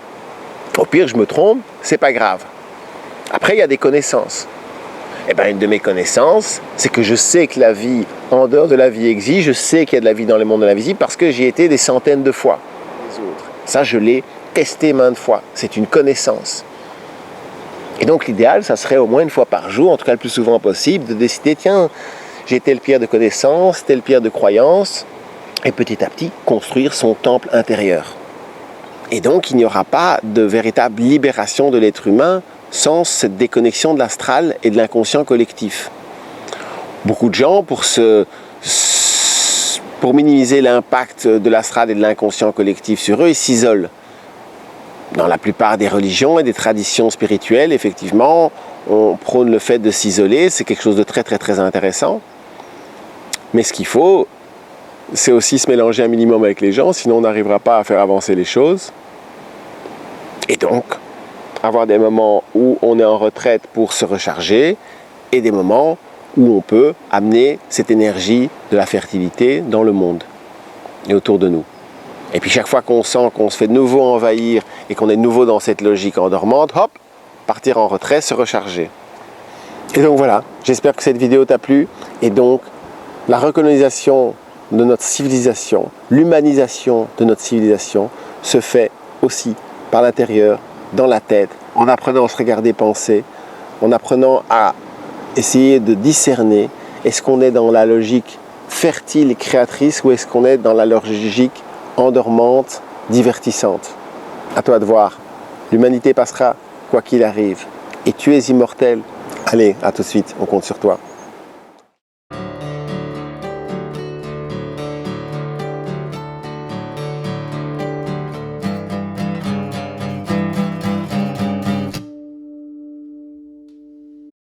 Au pire, je me trompe, c'est pas grave. Après, il y a des connaissances. Eh bien, une de mes connaissances, c'est que je sais que la vie en dehors de la vie existe, je sais qu'il y a de la vie dans le monde de l'invisible parce que j'y ai été des centaines de fois. Ça, je l'ai testé maintes fois. C'est une connaissance. Et donc, l'idéal, ça serait au moins une fois par jour, en tout cas le plus souvent possible, de décider, tiens, j'ai telle pierre de connaissance, telle pierre de croyance, et petit à petit, construire son temple intérieur. Et donc, il n'y aura pas de véritable libération de l'être humain sans cette déconnexion de l'astral et de l'inconscient collectif. Beaucoup de gens, pour minimiser l'impact de l'astral et de l'inconscient collectif sur eux, ils s'isolent. Dans la plupart des religions et des traditions spirituelles, effectivement, on prône le fait de s'isoler, c'est quelque chose de très très très intéressant. Mais ce qu'il faut, c'est aussi se mélanger un minimum avec les gens, sinon on n'arrivera pas à faire avancer les choses. Et donc, avoir des moments où on est en retraite pour se recharger et des moments où on peut amener cette énergie de la fertilité dans le monde et autour de nous. Et puis chaque fois qu'on sent qu'on se fait de nouveau envahir et qu'on est de nouveau dans cette logique endormante, hop, partir en retrait, se recharger. Et donc voilà, j'espère que cette vidéo t'a plu. Et donc, la recolonisation de notre civilisation, l'humanisation de notre civilisation se fait aussi par l'intérieur, dans la tête, en apprenant à se regarder penser, en apprenant à essayer de discerner, est-ce qu'on est dans la logique fertile et créatrice ou est-ce qu'on est dans la logique endormante, divertissante. À toi de voir. L'humanité passera quoi qu'il arrive. Et tu es immortel. Allez, à tout de suite, on compte sur toi.